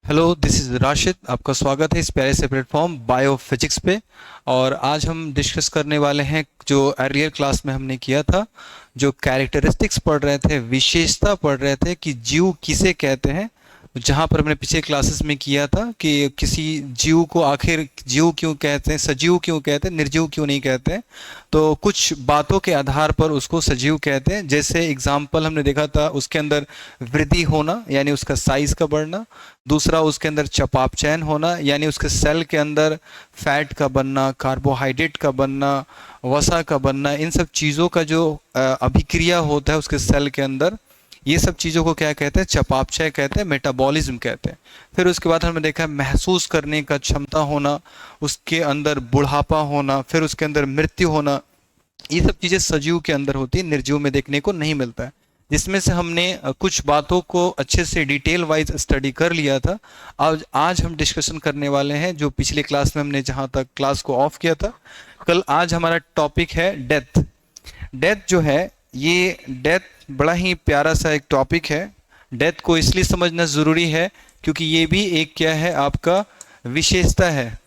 Hello, this is Rashid. आपका स्वागत है इस प्यारे से प्लेटफॉर्म बायोफिजिक्स पे। और आज हम डिस्कस करने वाले हैं जो अर्लियर क्लास में हमने किया था, जो कैरेक्टरिस्टिक्स पढ़ रहे थे, विशेषता पढ़ रहे थे कि जीव किसे कहते हैं। जहाँ पर हमने पिछले क्लासेस में किया था कि किसी जीव को आखिर जीव क्यों कहते हैं, सजीव क्यों कहते हैं, निर्जीव क्यों नहीं कहते हैं। तो कुछ बातों के आधार पर उसको सजीव कहते हैं। जैसे एग्जाम्पल हमने देखा था, उसके अंदर वृद्धि होना यानी उसका साइज का बढ़ना। दूसरा, उसके अंदर चयापचयन होना यानी उसके सेल के अंदर फैट का बनना, कार्बोहाइड्रेट का बनना, वसा का बनना। इन सब चीज़ों का जो अभिक्रिया होता है उसके सेल के अंदर, ये सब चीज़ों को क्या कहते हैं? चयापचय कहते हैं, मेटाबॉलिज्म कहते हैं। फिर उसके बाद हमने देखा महसूस करने का क्षमता होना, उसके अंदर बुढ़ापा होना, फिर उसके अंदर मृत्यु होना। ये सब चीज़ें सजीव के अंदर होती है, निर्जीव में देखने को नहीं मिलता है। जिसमें से हमने कुछ बातों को अच्छे से डिटेल वाइज स्टडी कर लिया था। आज आज हम डिस्कशन करने वाले हैं जो पिछले क्लास में हमने जहाँ तक क्लास को ऑफ किया था। कल आज हमारा टॉपिक है डेथ। डेथ जो है, ये डेथ बड़ा ही प्यारा सा एक टॉपिक है। डेथ को इसलिए समझना ज़रूरी है क्योंकि ये भी एक क्या है, आपका विशेषता है।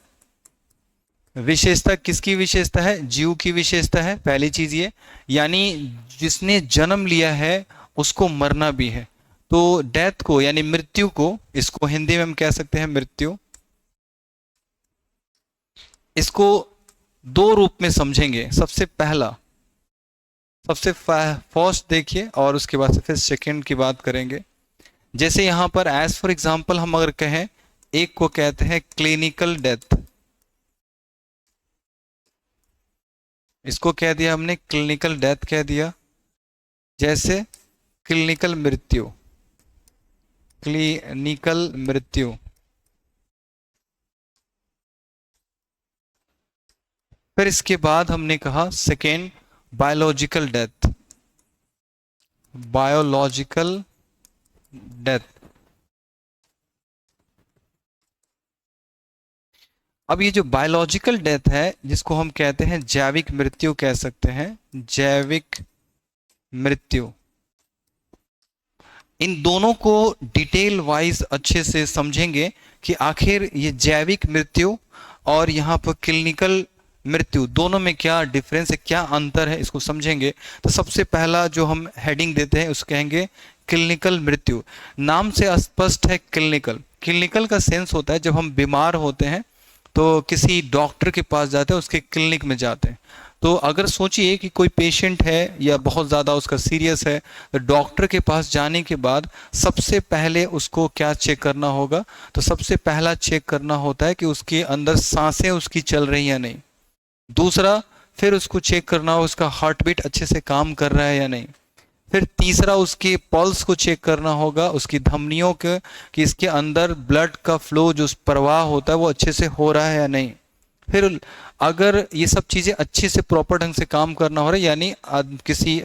विशेषता किसकी विशेषता है? जीव की विशेषता है, पहली चीज ये। यानी जिसने जन्म लिया है उसको मरना भी है। तो डेथ को यानी मृत्यु को, इसको हिंदी में हम कह सकते हैं मृत्यु। इसको दो रूप में समझेंगे। सबसे फर्स्ट देखिए और उसके बाद से फिर सेकंड की बात करेंगे। जैसे यहां पर एज फॉर एग्जांपल हम अगर कहें, एक को कहते हैं क्लिनिकल डेथ। इसको कह दिया हमने क्लिनिकल डेथ कह दिया। जैसे क्लिनिकल मृत्यु, क्लिनिकल मृत्यु। फिर इसके बाद हमने कहा second, biological death. Biological death. अब ये जो बायोलॉजिकल डेथ है, जिसको हम कहते हैं जैविक मृत्यु कह सकते हैं, जैविक मृत्यु। इन दोनों को डिटेल वाइज अच्छे से समझेंगे कि आखिर ये जैविक मृत्यु और यहाँ पर क्लिनिकल मृत्यु दोनों में क्या डिफरेंस है, क्या अंतर है, इसको समझेंगे। तो सबसे पहला जो हम हेडिंग देते हैं उसको कहेंगे क्लिनिकल मृत्यु। नाम से स्पष्ट है, क्लिनिकल। क्लिनिकल का सेंस होता है जब हम बीमार होते हैं तो किसी डॉक्टर के पास जाते हैं, उसके क्लिनिक में जाते हैं। तो अगर सोचिए कि कोई पेशेंट है या बहुत ज़्यादा उसका सीरियस है, तो डॉक्टर के पास जाने के बाद सबसे पहले उसको क्या चेक करना होगा? तो सबसे पहला चेक करना होता है कि उसके अंदर सांसें उसकी चल रही या नहीं। दूसरा, फिर उसको चेक करना हो उसका हार्ट बीट अच्छे से काम कर रहा है या नहीं। फिर तीसरा, उसके पल्स को चेक करना होगा, उसकी धमनियों के, कि इसके अंदर ब्लड का फ्लो जो प्रवाह होता है वो अच्छे से हो रहा है या नहीं। फिर अगर ये सब चीज़ें अच्छे से प्रॉपर ढंग से काम करना हो रहा है, यानी किसी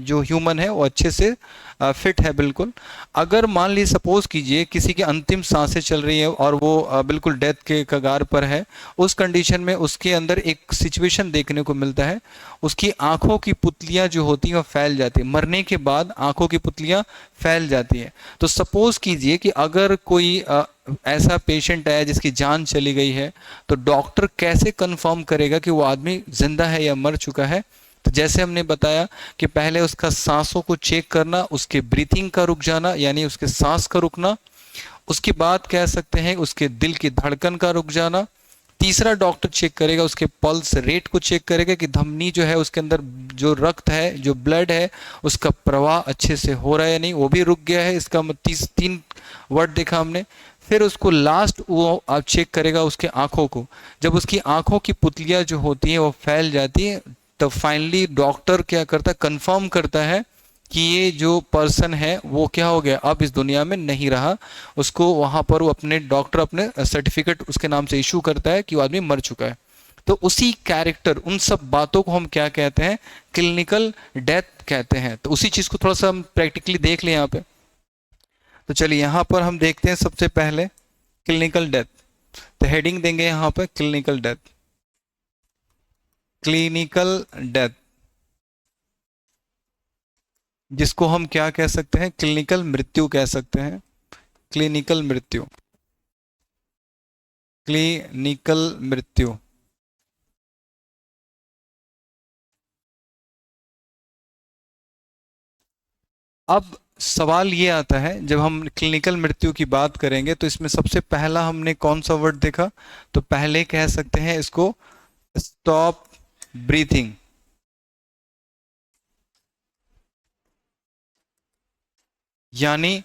जो ह्यूमन है वो अच्छे से फिट है बिल्कुल। अगर मान लीजिए सपोज कीजिए किसी की अंतिम सांसें चल रही है और वो बिल्कुल डेथ के कगार पर है, उस कंडीशन में उसके अंदर एक सिचुएशन देखने को मिलता है। उसकी आंखों की पुतलियां जो होती हैं वो फैल जाती है। मरने के बाद आंखों की पुतलियां फैल जाती हैं। तो सपोज कीजिए कि अगर कोई ऐसा पेशेंट है जिसकी जान चली गई है, तो डॉक्टर कैसे कंफर्म करेगा कि वो आदमी जिंदा है या मर चुका है? तो जैसे हमने बताया कि पहले उसका सांसों को चेक करना, उसके ब्रीथिंग का रुक जाना यानी उसके सांस का रुकना। उसके बाद कह सकते हैं उसके दिल की धड़कन का रुक जाना। तीसरा, डॉक्टर चेक करेगा उसके पल्स रेट को चेक करेगा कि धमनी जो है उसके अंदर जो रक्त है, जो ब्लड है, उसका प्रवाह अच्छे से हो रहा है या नहीं, वो भी रुक गया है। इसका तीन वर्ड देखा हमने। फिर उसको लास्ट वो आप चेक करेगा उसके आंखों को। जब उसकी आंखों की पुतलियां जो होती हैं वो फैल जाती है, तब फाइनली डॉक्टर क्या करता है, कंफर्म करता है कि ये जो पर्सन है वो क्या हो गया, अब इस दुनिया में नहीं रहा। उसको वहां पर वो अपने डॉक्टर अपने सर्टिफिकेट उसके नाम से इशू करता है कि वो आदमी मर चुका है। तो उसी कैरेक्टर, उन सब बातों को हम क्या कहते हैं? क्लिनिकल डेथ कहते हैं। तो उसी चीज को थोड़ा सा हम प्रैक्टिकली देख लें यहाँ पे। तो चलिए यहाँ पर हम देखते हैं सबसे पहले क्लिनिकल डेथ। तो हेडिंग देंगे यहाँ पर क्लिनिकल डेथ। क्लिनिकल डेथ, जिसको हम क्या कह सकते हैं? क्लिनिकल मृत्यु कह सकते हैं। क्लिनिकल मृत्यु। क्लिनिकल मृत्यु। अब सवाल ये आता है, जब हम क्लिनिकल मृत्यु की बात करेंगे तो इसमें सबसे पहला हमने कौन सा वर्ड देखा, तो पहले कह सकते हैं इसको स्टॉप ब्रीथिंग, यानी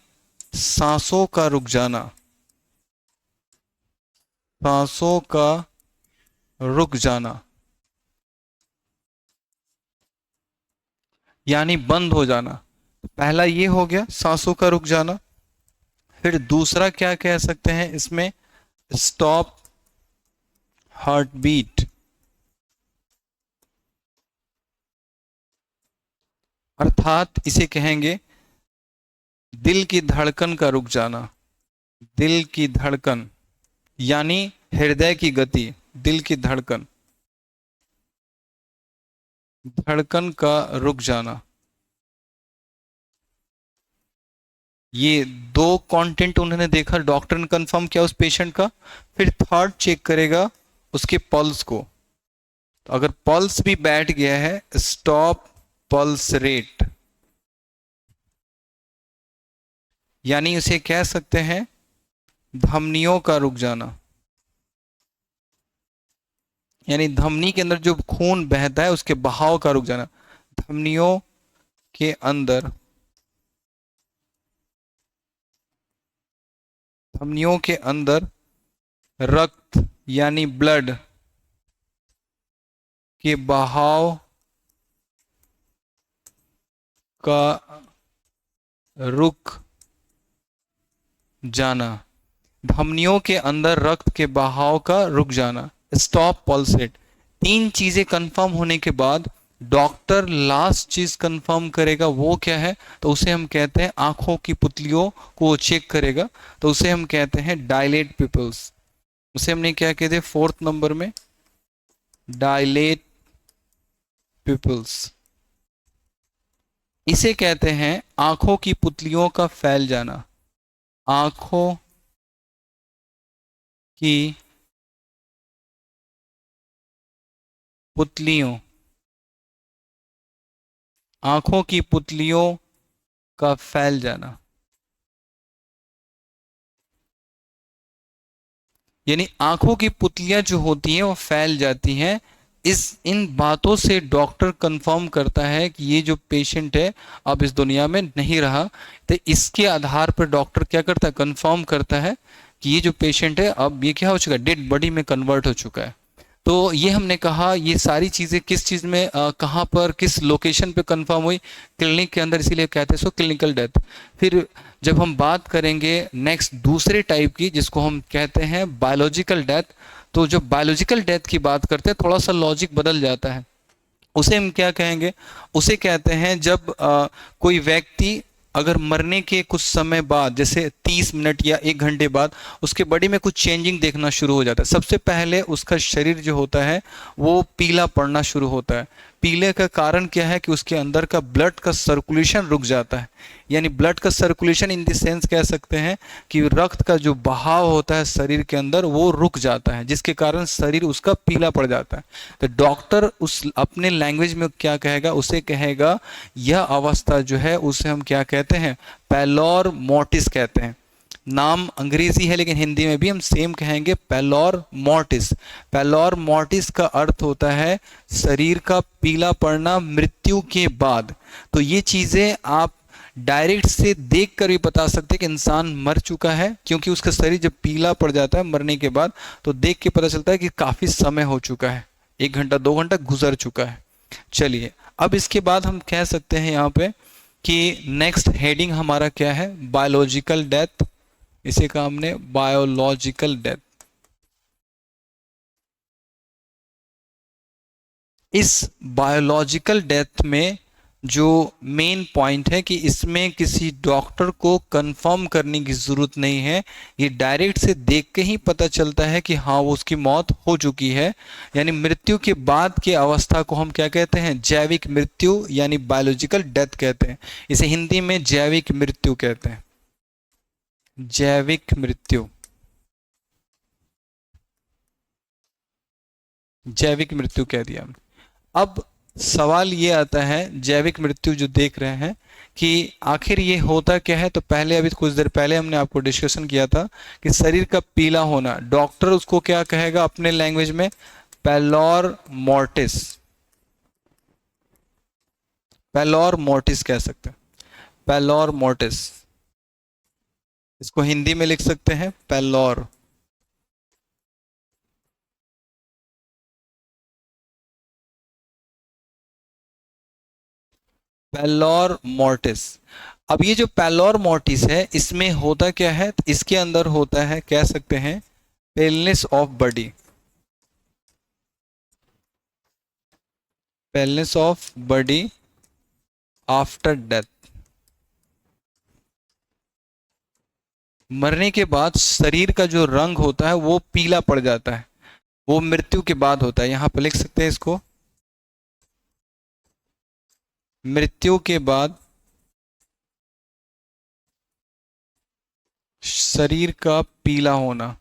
सांसों का रुक जाना, सांसों का रुक जाना, यानी बंद हो जाना। पहला ये हो गया सांसों का रुक जाना। फिर दूसरा क्या कह सकते हैं इसमें, स्टॉप हार्ट बीट, अर्थात इसे कहेंगे दिल की धड़कन का रुक जाना, दिल की धड़कन यानी हृदय की गति, दिल की धड़कन, धड़कन का रुक जाना। ये दो कंटेंट उन्होंने देखा, डॉक्टर ने कंफर्म किया उस पेशेंट का। फिर थर्ड चेक करेगा उसके पल्स को, तो अगर पल्स भी बैठ गया है, स्टॉप पल्स रेट, यानी उसे कह सकते हैं धमनियों का रुक जाना, यानी धमनी के अंदर जो खून बहता है उसके बहाव का रुक जाना। धमनियों के अंदर, धमनियों के अंदर रक्त यानी ब्लड के बहाव का रुक जाना, धमनियों के अंदर रक्त के बहाव का रुक जाना, स्टॉप पल्स रेट। तीन चीजें कंफर्म होने के बाद डॉक्टर लास्ट चीज कंफर्म करेगा, वो क्या है, तो उसे हम कहते हैं आंखों की पुतलियों को चेक करेगा, तो उसे हम कहते हैं डायलेट पिपल्स। उसे हमने क्या कहते हैं फोर्थ नंबर में, डायलेट पिपल्स। इसे कहते हैं आंखों की पुतलियों का फैल जाना, आंखों की पुतलियों, आंखों की पुतलियों का फैल जाना, यानी आंखों की पुतलियां जो होती हैं वो फैल जाती हैं। इन बातों से डॉक्टर कंफर्म करता है कि ये जो पेशेंट है अब इस दुनिया में नहीं रहा। तो इसके आधार पर डॉक्टर क्या करता है, कंफर्म करता है कि ये जो पेशेंट है अब ये क्या हो चुका है, डेड बॉडी में कन्वर्ट हो चुका है। तो ये हमने कहा ये सारी चीज़ें किस चीज़ में, कहाँ पर, किस लोकेशन पे कंफर्म हुई, क्लिनिक के अंदर, इसीलिए कहते हैं इसको क्लिनिकल डेथ। फिर जब हम बात करेंगे नेक्स्ट दूसरे टाइप की जिसको हम कहते हैं बायोलॉजिकल डेथ, तो जब बायोलॉजिकल डेथ की बात करते हैं थोड़ा सा लॉजिक बदल जाता है। उसे हम क्या कहेंगे, उसे कहते हैं जब कोई व्यक्ति अगर मरने के कुछ समय बाद, जैसे 30 मिनट या 1 घंटे बाद, उसके बॉडी में कुछ चेंजिंग देखना शुरू हो जाता है। सबसे पहले उसका शरीर जो होता है वो पीला पड़ना शुरू होता है। पीले का कारण क्या है कि उसके अंदर का ब्लड का सर्कुलेशन रुक जाता है, यानी ब्लड का सर्कुलेशन इन द सेंस कह सकते हैं कि रक्त का जो बहाव होता है शरीर के अंदर वो रुक जाता है, जिसके कारण शरीर उसका पीला पड़ जाता है। तो डॉक्टर उस अपने लैंग्वेज में क्या कहेगा, उसे कहेगा यह अवस्था जो है उसे हम क्या कहते हैं, पैलोर मोर्टिस कहते हैं। नाम अंग्रेजी है लेकिन हिंदी में भी हम सेम कहेंगे पैलोर मोर्टिस। पैलोर मोर्टिस का अर्थ होता है शरीर का पीला पड़ना मृत्यु के बाद। तो ये चीजें आप डायरेक्ट से देख कर भी बता सकते हैं कि इंसान मर चुका है, क्योंकि उसका शरीर जब पीला पड़ जाता है मरने के बाद तो देख के पता चलता है कि काफी समय हो चुका है, 1 घंटा 2 घंटा गुजर चुका है। चलिए अब इसके बाद हम कह सकते हैं यहाँ पे कि नेक्स्ट हेडिंग हमारा क्या है, बायोलॉजिकल डेथ। इसे कहा हमने बायोलॉजिकल डेथ। इस बायोलॉजिकल डेथ में जो मेन पॉइंट है कि इसमें किसी डॉक्टर को कंफर्म करने की ज़रूरत नहीं है, ये डायरेक्ट से देख के ही पता चलता है कि हाँ वो उसकी मौत हो चुकी है। यानी मृत्यु के बाद की अवस्था को हम क्या कहते हैं, जैविक मृत्यु यानी बायोलॉजिकल डेथ कहते हैं। इसे हिंदी में जैविक मृत्यु कहते हैं, जैविक मृत्यु। जैविक मृत्यु कह दिया हमने। अब सवाल ये आता है, जैविक मृत्यु जो देख रहे हैं कि आखिर ये होता क्या है। तो पहले, अभी कुछ देर पहले हमने आपको डिस्कशन किया था कि शरीर का पीला होना, डॉक्टर उसको क्या कहेगा अपने लैंग्वेज में, पैलोर मोर्टिस। पैलोर मोर्टिस कह सकते हैं, पैलोर मोर्टिस। इसको हिंदी में लिख सकते हैं पैलोर। पैलोर मोर्टिस। अब ये जो पैलोर मोर्टिस है, इसमें होता क्या है, तो इसके अंदर होता है, कह सकते हैं, paleness of body. Paleness of body after death. मरने के बाद शरीर का जो रंग होता है वो पीला पड़ जाता है, वो मृत्यु के बाद होता है। यहां पर लिख सकते हैं इसको, मृत्यु के बाद शरीर का पीला होना।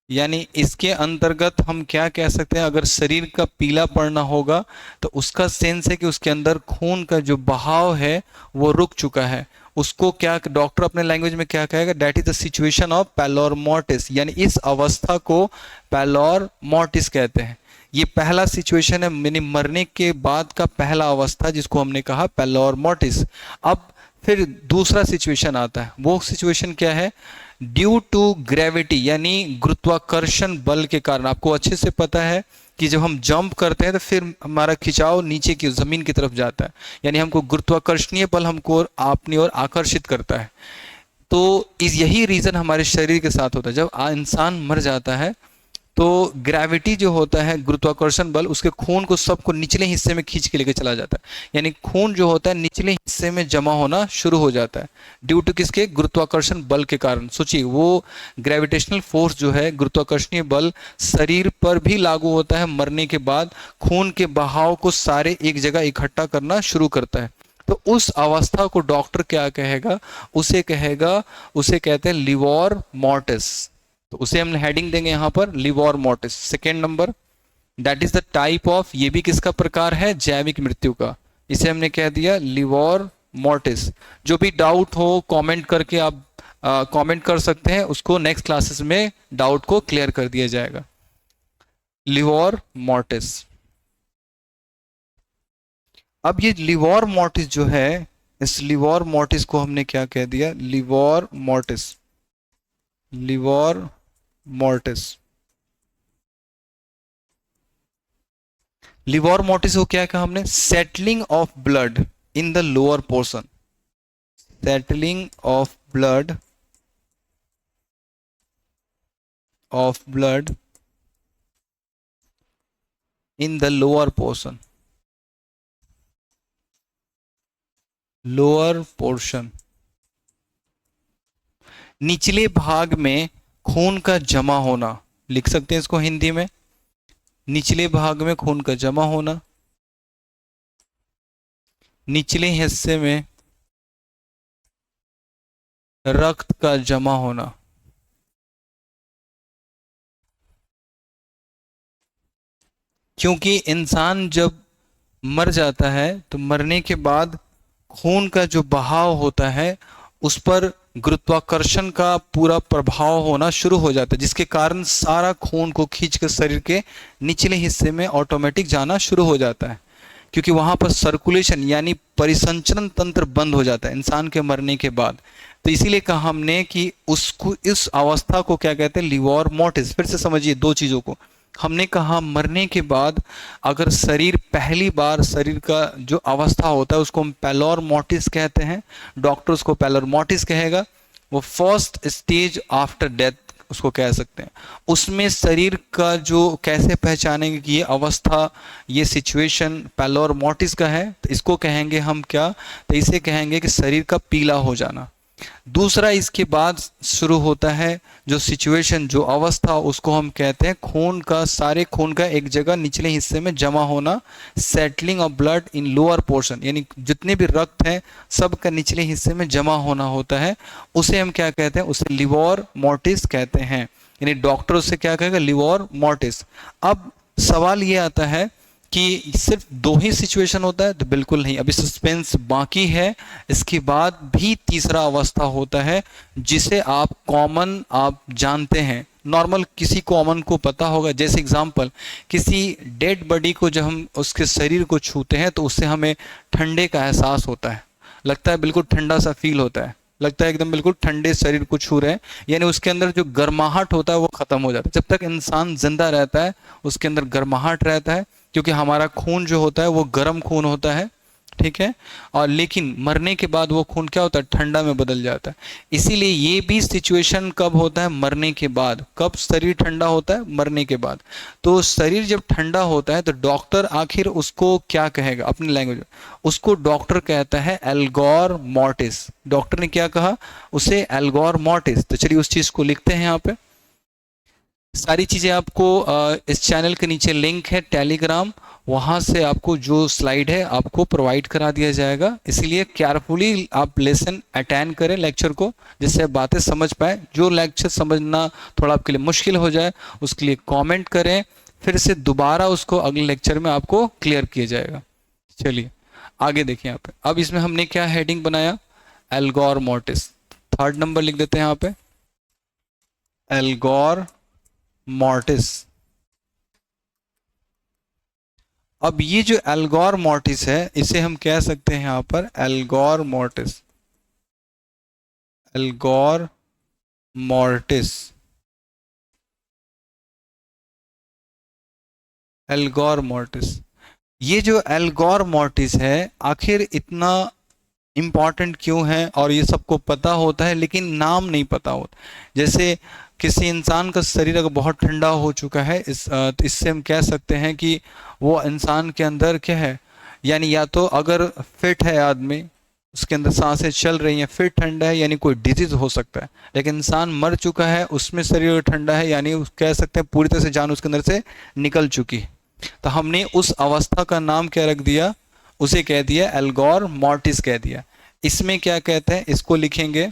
यानी इसके अंतर्गत हम क्या कह सकते हैं, अगर शरीर का पीला पड़ना होगा तो उसका सेंस है कि उसके अंदर खून का जो बहाव है वो रुक चुका है। उसको क्या डॉक्टर अपने लैंग्वेज में क्या कहेगा, that is the situation of pallor mortis. यानी इस अवस्था को पैलोर मोर्टिस कहते हैं। ये पहला सिचुएशन है, यानी मरने के बाद का पहला अवस्था, जिसको हमने कहा पैलोर मोर्टिस। अब फिर दूसरा सिचुएशन आता है, वो सिचुएशन क्या है, ड्यू टू ग्रेविटी, यानी गुरुत्वाकर्षण बल के कारण। आपको अच्छे से पता है कि जब हम जंप करते हैं तो फिर हमारा खिंचाव नीचे की जमीन की तरफ जाता है, यानी हमको गुरुत्वाकर्षणीय बल हमको अपनी ओर आकर्षित करता है। तो इस यही रीजन हमारे शरीर के साथ होता है। जब इंसान मर जाता है तो ग्रेविटी जो होता है, गुरुत्वाकर्षण बल, उसके खून को सबको निचले हिस्से में खींच के लेके चला जाता है। यानी खून जो होता है निचले हिस्से में जमा होना शुरू हो जाता है, ड्यू टू किसके, गुरुत्वाकर्षण बल के कारण। सोचिए, वो ग्रेविटेशनल फोर्स जो है, गुरुत्वाकर्षणीय बल, शरीर पर भी लागू होता है। मरने के बाद खून के बहाव को सारे एक जगह इकट्ठा करना शुरू करता है। तो उस अवस्था को डॉक्टर क्या कहेगा, उसे कहेगा, उसे कहते हैं लिवोर मोर्टिस। तो उसे हम हेडिंग देंगे यहां पर, livor mortis. Second number, that is the type of, ये भी किसका प्रकार है, जैविक मृत्यु का। इसे हमने कह दिया लिवोर मोर्टिस। जो भी डाउट हो कमेंट करके आप कमेंट कर सकते हैं, उसको नेक्स्ट क्लासेस में डाउट को क्लियर कर दिया जाएगा। लिवोर मोर्टिस। अब ये लिवोर मोर्टिस जो है, इस लिवोर मोर्टिस को हमने क्या कह दिया, लिवोर मोर्टिस। लिवोर मोर्टिस। लिवोर मोर्टिस को क्या कहा हमने, settling of blood in the lower portion. Settling of blood, of blood in the lower portion. Lower portion, निचले भाग में खून का जमा होना, लिख सकते हैं इसको हिंदी में, निचले भाग में खून का जमा होना, निचले हिस्से में रक्त का जमा होना। क्योंकि इंसान जब मर जाता है तो मरने के बाद खून का जो बहाव होता है उस पर गुरुत्वाकर्षण का पूरा प्रभाव होना शुरू हो जाता है, जिसके कारण सारा खून को खींचकर शरीर के निचले हिस्से में ऑटोमेटिक जाना शुरू हो जाता है। क्योंकि वहां पर सर्कुलेशन यानी परिसंचरण तंत्र बंद हो जाता है इंसान के मरने के बाद। तो इसीलिए कहा हमने कि उसको, इस अवस्था को क्या कहते हैं, लिवोर मोर्टिस। फिर से समझिए दो चीजों को। हमने कहा मरने के बाद अगर शरीर, पहली बार शरीर का जो अवस्था होता है उसको हम पैलोर मोर्टिस कहते हैं, डॉक्टर उसको पैलोर मोर्टिस कहेगा। वो फर्स्ट स्टेज आफ्टर डेथ उसको कह सकते हैं। उसमें शरीर का जो, कैसे पहचानेंगे कि ये अवस्था, ये सिचुएशन पैलोर मोर्टिस का है, तो इसको कहेंगे हम क्या, तो इसे कहेंगे कि शरीर का पीला हो जाना। दूसरा, इसके बाद शुरू होता है जो सिचुएशन, जो अवस्था, उसको हम कहते हैं खून का, सारे खून का एक जगह निचले हिस्से में जमा होना, settling of blood in lower portion, यानी जितने भी रक्त हैं सब का निचले हिस्से में जमा होना होता है। उसे हम क्या कहते हैं? उसे लिवर मोर्टिस कहते हैं। यानी डॉक्टर उससे क्या कहेगा? Liver mortis. अब सवाल ये आता है कि सिर्फ दो ही सिचुएशन होता है? तो बिल्कुल नहीं, अभी सस्पेंस बाकी है। इसके बाद भी तीसरा अवस्था होता है जिसे आप जानते हैं, नॉर्मल किसी कॉमन को पता होगा। जैसे एग्जांपल, किसी डेड बॉडी को जब हम उसके शरीर को छूते हैं तो उससे हमें ठंडे का एहसास होता है, लगता है बिल्कुल ठंडा सा फील होता है, लगता है एकदम बिल्कुल ठंडे शरीर को छू रहे हैं, यानी उसके अंदर जो गर्माहट होता है वो खत्म हो जाता है। जब तक इंसान जिंदा रहता है उसके अंदर गर्माहट रहता है, क्योंकि हमारा खून जो होता है वो गर्म खून होता है, ठीक है। और लेकिन मरने के बाद वो खून क्या होता है? ठंडा में बदल जाता है। इसीलिए ये भी सिचुएशन कब होता है? मरने के बाद। कब शरीर ठंडा होता है? मरने के बाद। तो शरीर जब ठंडा होता है तो डॉक्टर आखिर उसको क्या कहेगा अपनी लैंग्वेज में? उसको डॉक्टर कहता है एल्गोर मॉर्टिस। डॉक्टर ने क्या कहा? उसे एल्गोर मॉर्टिस। तो चलिए उस चीज को लिखते हैं यहाँ पे। सारी चीज़ें आपको इस चैनल के नीचे लिंक है टेलीग्राम, वहाँ से आपको जो स्लाइड है आपको प्रोवाइड करा दिया जाएगा। इसीलिए केयरफुली आप लेसन अटेंड करें लेक्चर को, जिससे आप बातें समझ पाए। जो लेक्चर समझना थोड़ा आपके लिए मुश्किल हो जाए उसके लिए कमेंट करें, फिर से दोबारा उसको अगले लेक्चर में आपको क्लियर किया जाएगा। चलिए आगे देखिए यहाँ पे। अब इसमें हमने क्या हेडिंग बनाया? एल्गोर मोर्टिस। थर्ड नंबर लिख देते हैं यहाँ पे, एल्गोर मॉर्टिस। अब ये जो एल्गोर मॉर्टिस है इसे हम कह सकते हैं यहां पर एल्गोर मॉर्टिस, एल्गोर मॉर्टिस, एल्गोर मॉर्टिस। ये जो एल्गोर मॉर्टिस है आखिर इतना इम्पॉर्टेंट क्यों है? और ये सबको पता होता है लेकिन नाम नहीं पता होता। जैसे किसी इंसान का शरीर अगर बहुत ठंडा हो चुका है, तो इससे हम कह सकते हैं कि वो इंसान के अंदर क्या है, यानी या तो अगर फिट है आदमी, उसके अंदर सांसें चल रही हैं, फिट ठंडा है, यानी कोई डिजीज हो सकता है। लेकिन इंसान मर चुका है, उसमें शरीर ठंडा है, यानी कह सकते हैं पूरी तरह से जान उसके अंदर से निकल चुकी है। तो हमने उस अवस्था का नाम क्या रख दिया? उसे कह दिया एल्गोर मॉर्टिस कह दिया। इसमें क्या कहते हैं? इसको लिखेंगे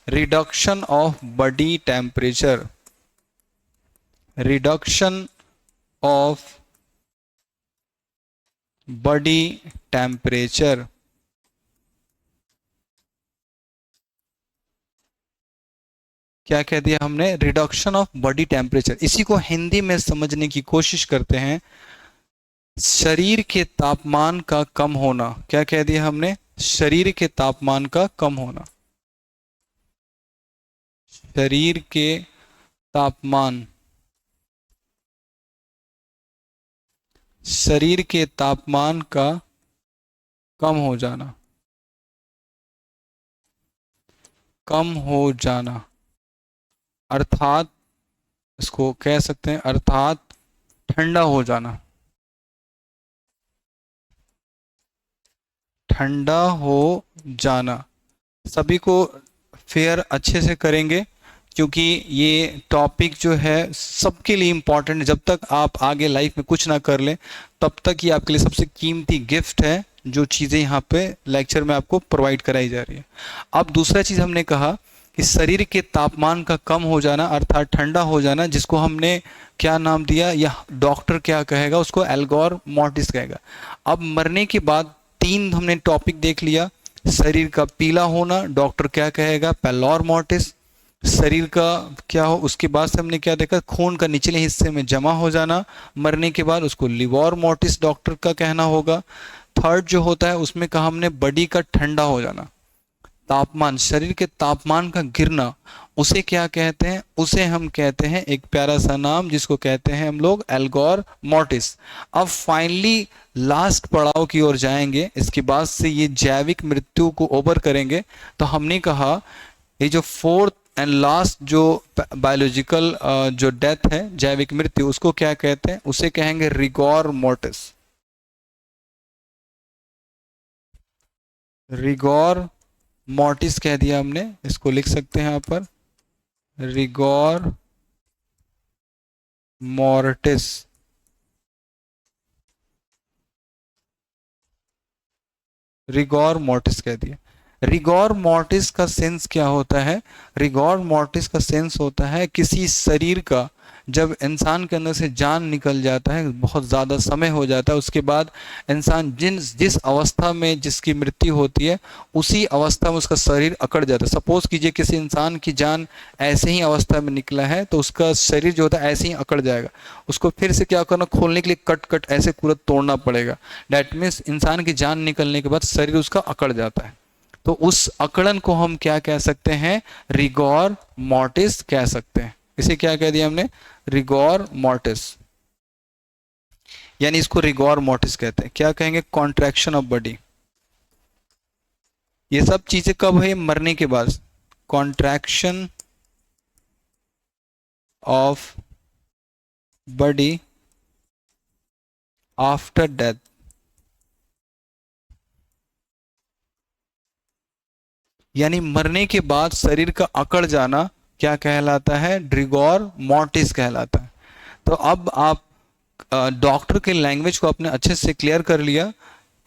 reduction of body temperature, reduction of body temperature. क्या कह दिया हमने? Reduction of body temperature. इसी को हिंदी में समझने की कोशिश करते हैं, शरीर के तापमान का कम होना। क्या कह दिया हमने? शरीर के तापमान का कम होना, शरीर के तापमान, शरीर के तापमान का कम हो जाना, कम हो जाना, अर्थात इसको कह सकते हैं अर्थात ठंडा हो जाना, ठंडा हो जाना। सभी को फेयर अच्छे से करेंगे, क्योंकि ये टॉपिक जो है सबके लिए इम्पॉर्टेंट है। जब तक आप आगे लाइफ में कुछ ना कर लें तब तक ये आपके लिए सबसे कीमती गिफ्ट है, जो चीज़ें यहाँ पे लेक्चर में आपको प्रोवाइड कराई जा रही है। अब दूसरा चीज़ हमने कहा कि शरीर के तापमान का कम हो जाना अर्थात ठंडा हो जाना, जिसको हमने क्या नाम दिया, या डॉक्टर क्या कहेगा? उसको एल्गोर मॉर्टिस कहेगा। अब मरने के बाद तीन हमने टॉपिक देख लिया। शरीर का पीला होना, डॉक्टर क्या कहेगा? पैलोर मॉर्टिस। शरीर का क्या हो, उसके बाद से हमने क्या देखा? खून का निचले हिस्से में जमा हो जाना मरने के बाद, उसको लिवर मोर्टिस डॉक्टर का कहना होगा। थर्ड जो होता है उसमें कहा हमने बॉडी का ठंडा हो जाना, तापमान, शरीर के तापमान का गिरना, उसे क्या कहते हैं? उसे हम कहते हैं एक प्यारा सा नाम जिसको कहते हैं हम लोग एल्गोर मॉर्टिस। अब फाइनली लास्ट पड़ाव की ओर जाएंगे, इसके बाद से ये जैविक मृत्यु को ओवर करेंगे। तो हमने कहा ये जो फोर्थ एंड लास्ट जो बायोलॉजिकल जो डेथ है, जैविक मृत्यु, उसको क्या कहते हैं? उसे कहेंगे रिगोर मोर्टिस, रिगोर मॉर्टिस कह दिया हमने, इसको लिख सकते हैं यहाँ पर रिगोर मॉर्टिस। रिगोर मॉर्टिस कह दिया। रिगोर मॉर्टिस का सेंस क्या होता है? रिगोर मॉर्टिस का सेंस होता है किसी शरीर का जब इंसान के अंदर से जान निकल जाता है, बहुत ज़्यादा समय हो जाता है, उसके बाद इंसान जिस अवस्था में जिसकी मृत्यु होती है उसी अवस्था में उसका शरीर अकड़ जाता है। सपोज कीजिए किसी इंसान की जान ऐसे ही अवस्था में निकला है तो उसका शरीर जो होता है ऐसे ही अकड़ जाएगा, उसको फिर से क्या करना, खोलने के लिए कट कट ऐसे पूरा तोड़ना पड़ेगा। डैट मीन्स इंसान की जान निकलने के बाद शरीर उसका अकड़ जाता है। तो उस अकड़न को हम क्या कह सकते हैं? रिगोर मॉर्टिस कह सकते हैं। इसे क्या कह दिया हमने? रिगोर मॉर्टिस। यानी इसको रिगोर मॉर्टिस कहते हैं। क्या कहेंगे? Contraction of body. ये सब चीजें कब है? मरने के बाद। Contraction of body after death. यानी मरने के बाद शरीर का अकड़ जाना क्या कहलाता है? रिगोर मॉर्टिस कहलाता है। तो अब आप डॉक्टर के लैंग्वेज को आपने अच्छे से क्लियर कर लिया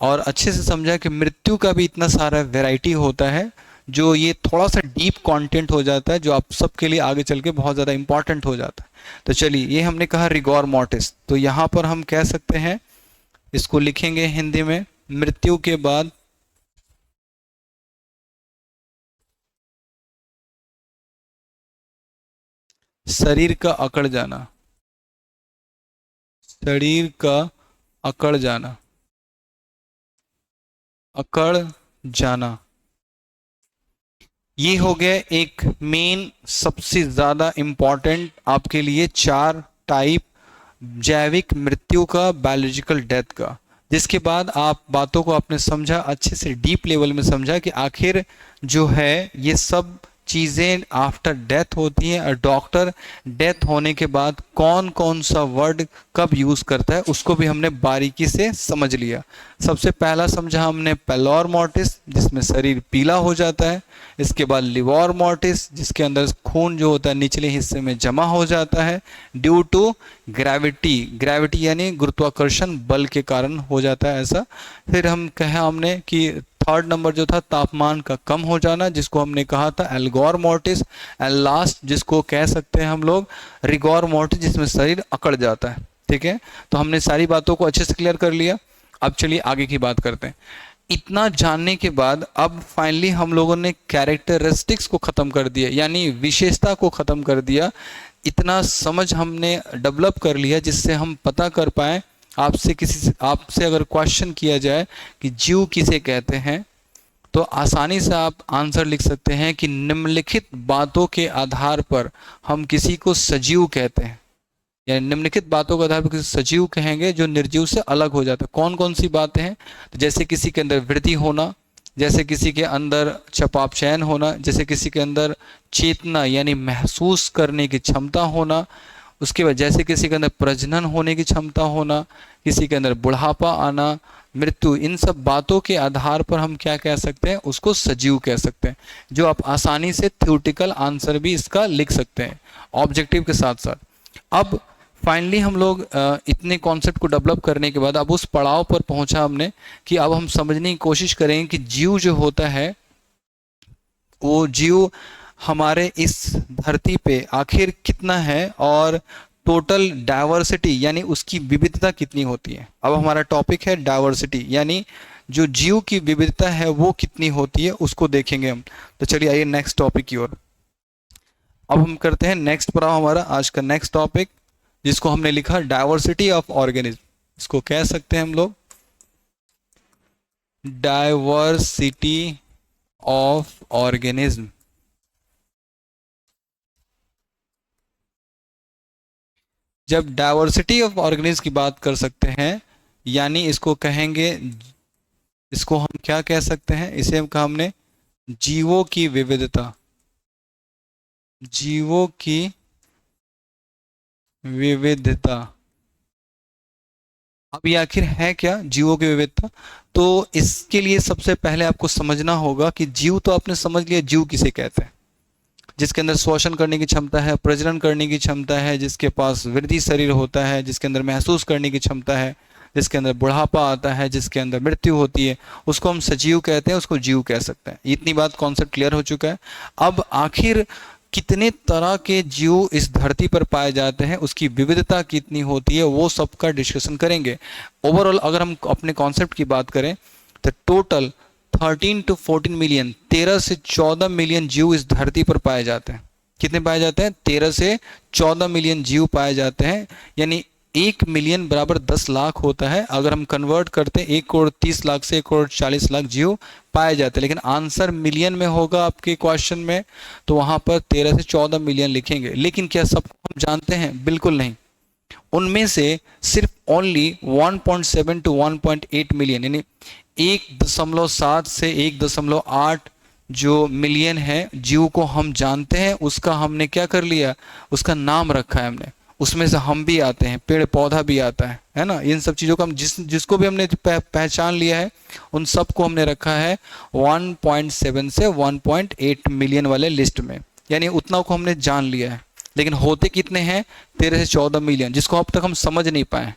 और अच्छे से समझा कि मृत्यु का भी इतना सारा वैरायटी होता है, जो ये थोड़ा सा डीप कंटेंट हो जाता है, जो आप सबके लिए आगे चल के बहुत ज़्यादा इंपॉर्टेंट हो जाता है। तो चलिए, ये हमने कहा रिगोर मॉर्टिस। तो यहाँ पर हम कह सकते हैं, इसको लिखेंगे हिंदी में, मृत्यु के बाद शरीर का अकड़ जाना। शरीर का अकड़ जाना, अकड़ जाना। ये हो गया एक मेन, सबसे ज्यादा इंपॉर्टेंट आपके लिए चार टाइप जैविक मृत्यु का, बायोलॉजिकल डेथ का। जिसके बाद आप बातों को आपने समझा, अच्छे से डीप लेवल में समझा कि आखिर जो है ये सब चीज़ें आफ्टर डेथ होती हैं, और डॉक्टर डेथ होने के बाद कौन कौन सा वर्ड कब यूज़ करता है उसको भी हमने बारीकी से समझ लिया। सबसे पहला समझा हमने पेलोर मॉर्टिस, जिसमें शरीर पीला हो जाता है। इसके बाद लिवोर मॉर्टिस, जिसके अंदर खून जो होता है निचले हिस्से में जमा हो जाता है ड्यू टू ग्रेविटी। ग्रेविटी यानी गुरुत्वाकर्षण बल के कारण हो जाता है ऐसा। फिर हम कहा हमने कि थर्ड नंबर जो था तापमान का कम हो जाना, जिसको हमने कहा था एल्गोर मॉर्टिस। एंड लास्ट जिसको कह सकते हैं हम लोग रिगोर मॉर्टिस, जिसमें शरीर अकड़ जाता है। ठीक है, तो हमने सारी बातों को अच्छे से क्लियर कर लिया। अब चलिए आगे की बात करते हैं। इतना जानने के बाद अब फाइनली हम लोगों ने कैरेक्टरिस्टिक्स को ख़त्म कर दिया, यानी विशेषता को ख़त्म कर दिया। इतना समझ हमने डेवलप कर लिया जिससे हम पता कर पाए, आपसे अगर क्वेश्चन किया जाए कि जीव किसे कहते हैं, तो आसानी से आप आंसर लिख सकते हैं कि निम्नलिखित बातों के आधार पर हम किसी को सजीव कहते हैं। यानी निम्नलिखित बातों के आधार पर किसी सजीव कहेंगे जो निर्जीव से अलग हो जाता है। कौन कौन सी बातें हैं? तो जैसे किसी के अंदर वृद्धि होना, जैसे किसी के अंदर चपाप चयन होना, जैसे किसी के अंदर चेतना यानी महसूस करने की क्षमता होना, उसके बाद जैसे किसी के अंदर प्रजनन होने की क्षमता होना, किसी के अंदर बुढ़ापा आना, मृत्यु। इन सब बातों के आधार पर हम क्या कह सकते हैं? उसको सजीव कह सकते हैं। जो आप आसानी से थ्योरेटिकल आंसर भी इसका लिख सकते हैं ऑब्जेक्टिव के साथ साथ। अब फाइनली हम लोग इतने कॉन्सेप्ट को डेवलप करने के बाद अब उस पड़ाव पर पहुंचा हमने कि अब हम समझने की कोशिश करेंगे कि जीव जो होता है, वो जीव हमारे इस धरती पे आखिर कितना है, और टोटल डाइवर्सिटी यानी उसकी विविधता कितनी होती है। अब हमारा टॉपिक है डाइवर्सिटी, यानी जो जीव की विविधता है वो कितनी होती है, उसको देखेंगे हम। तो चलिए आइए नेक्स्ट टॉपिक की ओर। अब हम करते हैं नेक्स्ट पड़ाव, हमारा आज का नेक्स्ट टॉपिक, जिसको हमने लिखा डाइवर्सिटी ऑफ ऑर्गेनिज्म। इसको कह सकते हैं हम लोग डाइवर्सिटी ऑफ ऑर्गेनिज्म। जब डाइवर्सिटी ऑफ ऑर्गेनिज्म की बात कर सकते हैं, यानी इसको कहेंगे, इसको हम क्या कह सकते हैं? इसे हम कहा हमने जीवों की विविधता। जीवों की विविधता। अब ये आखिर है क्या जीवों की विविधता? तो इसके लिए सबसे पहले आपको समझना होगा कि जीव तो आपने समझ लिया, जीव किसे कहते हैं? जिसके अंदर श्वसन करने की क्षमता है, प्रजनन करने की क्षमता है, जिसके पास वृद्धि शरीर होता है, जिसके अंदर महसूस करने की क्षमता है, जिसके अंदर बुढ़ापा आता है, जिसके अंदर मृत्यु होती है, उसको हम सजीव कहते हैं, उसको जीव कह सकते हैं। इतनी बात कॉन्सेप्ट क्लियर हो चुका है। अब आखिर कितने तरह के जीव इस धरती पर पाए जाते हैं, उसकी विविधता कितनी होती है, वो सबका डिस्कशन करेंगे। ओवरऑल अगर हम अपने कॉन्सेप्ट की बात करें तो टोटल 13 to 14 मिलियन, 13 से 14 मिलियन जीव इस धरती पर पाए जाते हैं। कितने पाए जाते हैं? 13 से 14 मिलियन जीव पाए जाते हैं। यानी 1 मिलियन बराबर 10 लाख होता है। अगर हम कन्वर्ट करते हैं 1 करोड़ 30 लाख से 1 करोड़ 40 लाख जीव पाए जाते हैं, लेकिन आंसर मिलियन में होगा आपके क्वेश्चन में, तो वहां पर 13 से 14 मिलियन लिखेंगे। लेकिन क्या सबको हम जानते हैं? बिल्कुल नहीं। उनमें से सिर्फ ओनली 1.7 to 1.8 मिलियन, यानी 1.7 से 1.8 जो मिलियन है जीव को हम जानते हैं, उसका हमने क्या कर लिया? उसका नाम रखा है हमने। उसमें से हम भी आते हैं, पेड़ पौधा भी आता है ना। इन सब चीज़ों का हम जिसको भी हमने पहचान लिया है, उन सब को हमने रखा है 1.7 से 1.8 मिलियन वाले लिस्ट में। यानी उतना को हमने जान लिया है। लेकिन होते कितने हैं? 13 से 14 मिलियन, जिसको अब तक हम समझ नहीं पाए।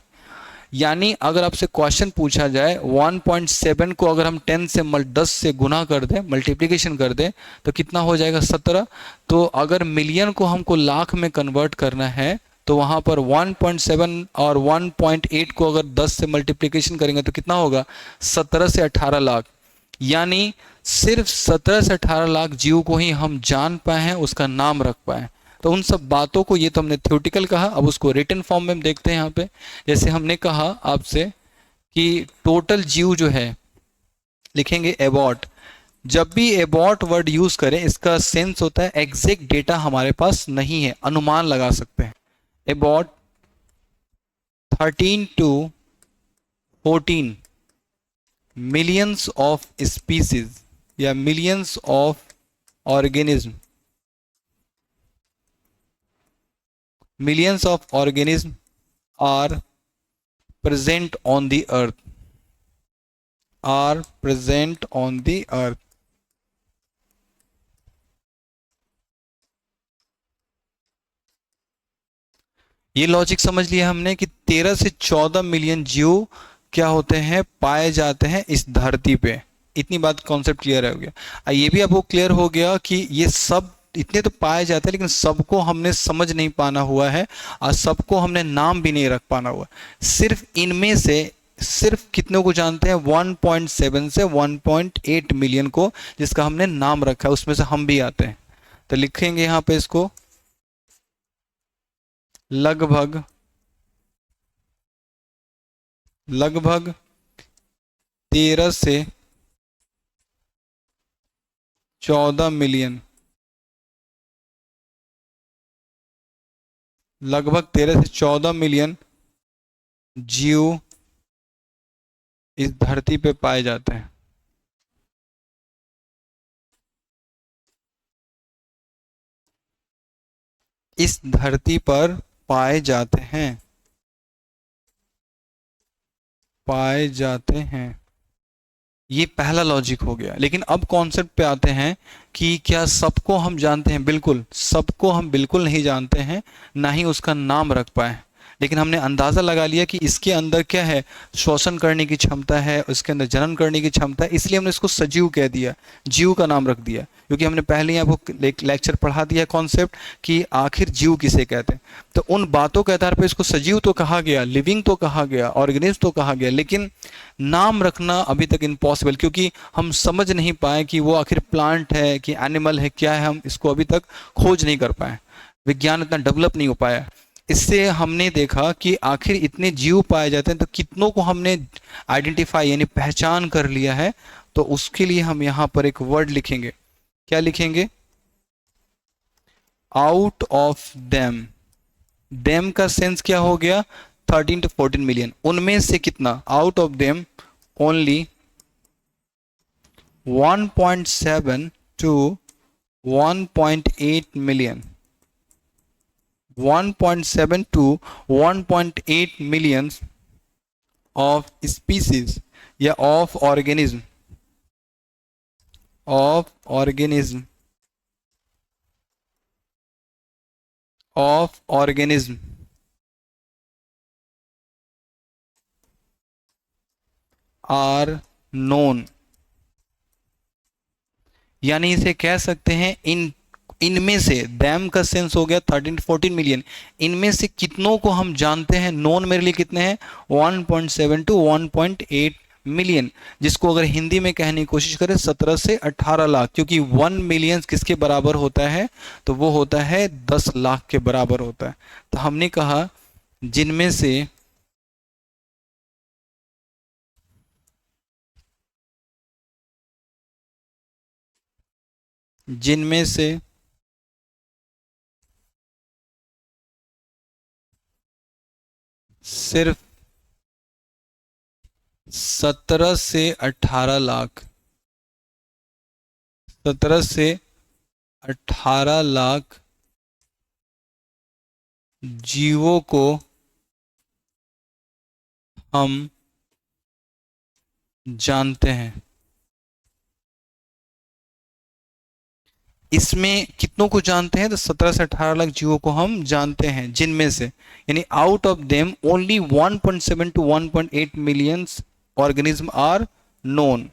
यानी अगर आपसे क्वेश्चन पूछा जाए 1.7 को अगर हम 10 से गुना कर दें, मल्टीप्लीकेशन कर दें, तो कितना हो जाएगा? 17। तो अगर मिलियन को हमको लाख में कन्वर्ट करना है, तो वहां पर 1.7 और 1.8 को अगर 10 से मल्टीप्लीकेशन करेंगे तो कितना होगा? 17 से 18 लाख। यानी सिर्फ 17 से 18 लाख जीव को ही हम जान पाए हैं, उसका नाम रख पाए। तो उन सब बातों को, ये तो हमने थ्योरेटिकल कहा, अब उसको रिटन फॉर्म में हम देखते हैं यहाँ पे। जैसे हमने कहा आपसे कि टोटल जीव जो है, लिखेंगे एबॉट। जब भी एबॉट वर्ड यूज करें, इसका सेंस होता है एग्जैक्ट डेटा हमारे पास नहीं है, अनुमान लगा सकते हैं। About 13 to 14 millions of species या millions of organism, millions of organisms are present on the earth, are present on the earth। ये लॉजिक समझ लिया हमने कि 13 से 14 मिलियन जीव क्या होते हैं? पाए जाते हैं इस धरती पे। इतनी बात कॉन्सेप्ट क्लियर हो गया। ये भी आपको क्लियर हो गया कि ये सब इतने तो पाए जाते हैं, लेकिन सबको हमने समझ नहीं पाना हुआ है और सबको हमने नाम भी नहीं रख पाना हुआ। सिर्फ इनमें से सिर्फ कितनों को जानते हैं? 1.7 से 1.8 मिलियन को, जिसका हमने नाम रखा है, उसमें से हम भी आते हैं। तो लिखेंगे यहाँ पे इसको लगभग लगभग 13 से 14 मिलियन, लगभग 13 से 14 मिलियन जीव इस धरती पे पाए जाते हैं। इस धरती पर पाए जाते हैं, पाए जाते हैं। ये पहला लॉजिक हो गया। लेकिन अब कॉन्सेप्ट पे आते हैं कि क्या सबको हम जानते हैं? बिल्कुल सबको हम बिल्कुल नहीं जानते हैं, ना ही उसका नाम रख पाए। लेकिन हमने अंदाज़ा लगा लिया कि इसके अंदर क्या है? श्वसन करने की क्षमता है, उसके अंदर जनन करने की क्षमता है, इसलिए हमने इसको सजीव कह दिया, जीव का नाम रख दिया। क्योंकि हमने पहले ही आपको लेक्चर पढ़ा दिया कॉन्सेप्ट कि आखिर जीव किसे कहते हैं। तो उन बातों के आधार पर इसको सजीव तो कहा गया, लिविंग तो कहा गया, ऑर्गेनिज्म तो कहा गया, लेकिन नाम रखना अभी तक इम्पॉसिबल, क्योंकि हम समझ नहीं पाए कि वो आखिर प्लांट है कि एनिमल है, क्या है। हम इसको अभी तक खोज नहीं कर पाए, विज्ञान इतना डेवलप नहीं हो पाया। इससे हमने देखा कि आखिर इतने जीव पाए जाते हैं, तो कितनों को हमने आइडेंटिफाई यानी पहचान कर लिया है। तो उसके लिए हम यहाँ पर एक वर्ड लिखेंगे। क्या लिखेंगे? Out of them. देम का सेंस क्या हो गया? 13 to 14 मिलियन। उनमें से कितना? Out of them only 1.7 to 1.8 million, 1.7 to 1.8 million of species या of organism, of organism, of organism are known. यानी इसे कह सकते हैं इनमें से, डैम का सेंस हो गया 13 to 14 मिलियन, इनमें से कितनों को हम जानते हैं। नोन मेरे लिए कितने हैं, 1.7 to 1.8 मिलियन, जिसको अगर हिंदी में कहने की कोशिश करें 17 से 18 लाख, क्योंकि 1 मिलियन किसके बराबर होता है, तो वो होता है 10 लाख के बराबर होता है। तो हमने कहा जिनमें से जिनमें से सिर्फ 17 से 18 लाख, 17 से 18 लाख जीवों को हम जानते हैं। इसमें कितनों को जानते हैं, तो 17 से 18 लाख जीवों को हम जानते हैं, जिनमें से, यानी out of them only 1.7 to 1.8 millions organism are known.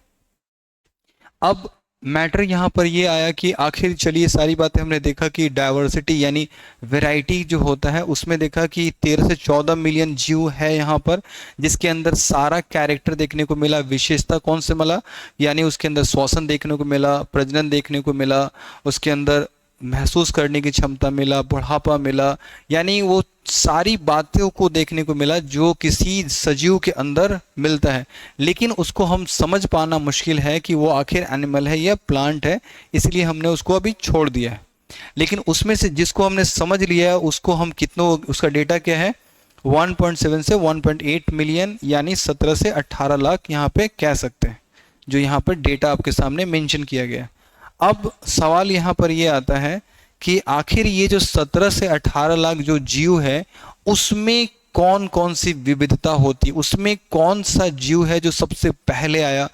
अब मैटर यहां पर ये आया कि आखिर चलिए सारी बातें हमने देखा कि डाइवर्सिटी यानी वैरायटी जो होता है उसमें देखा कि 13 से 14 मिलियन जीव है यहाँ पर, जिसके अंदर सारा कैरेक्टर देखने को मिला। विशेषता कौन से मिला, यानी उसके अंदर श्वसन देखने को मिला, प्रजनन देखने को मिला, उसके अंदर महसूस करने की क्षमता मिला, बुढ़ापा मिला, यानी वो सारी बातों को देखने को मिला जो किसी सजीव के अंदर मिलता है। लेकिन उसको हम समझ पाना मुश्किल है कि वो आखिर एनिमल है या प्लांट है, इसलिए हमने उसको अभी छोड़ दिया है। लेकिन उसमें से जिसको हमने समझ लिया है उसको हम कितनों, उसका डेटा क्या है, 1.7 से 1.8 मिलियन, यानी 17 से 18 लाख यहाँ पे कह सकते हैं, जो यहाँ पर डेटा आपके सामने मेंशन किया गया है। अब सवाल यहाँ पर ये आता है कि आखिर ये जो 17 से 18 लाख जो जीव है उसमें कौन कौन सी विविधता होती, उसमें कौन सा जीव है जो सबसे पहले आया,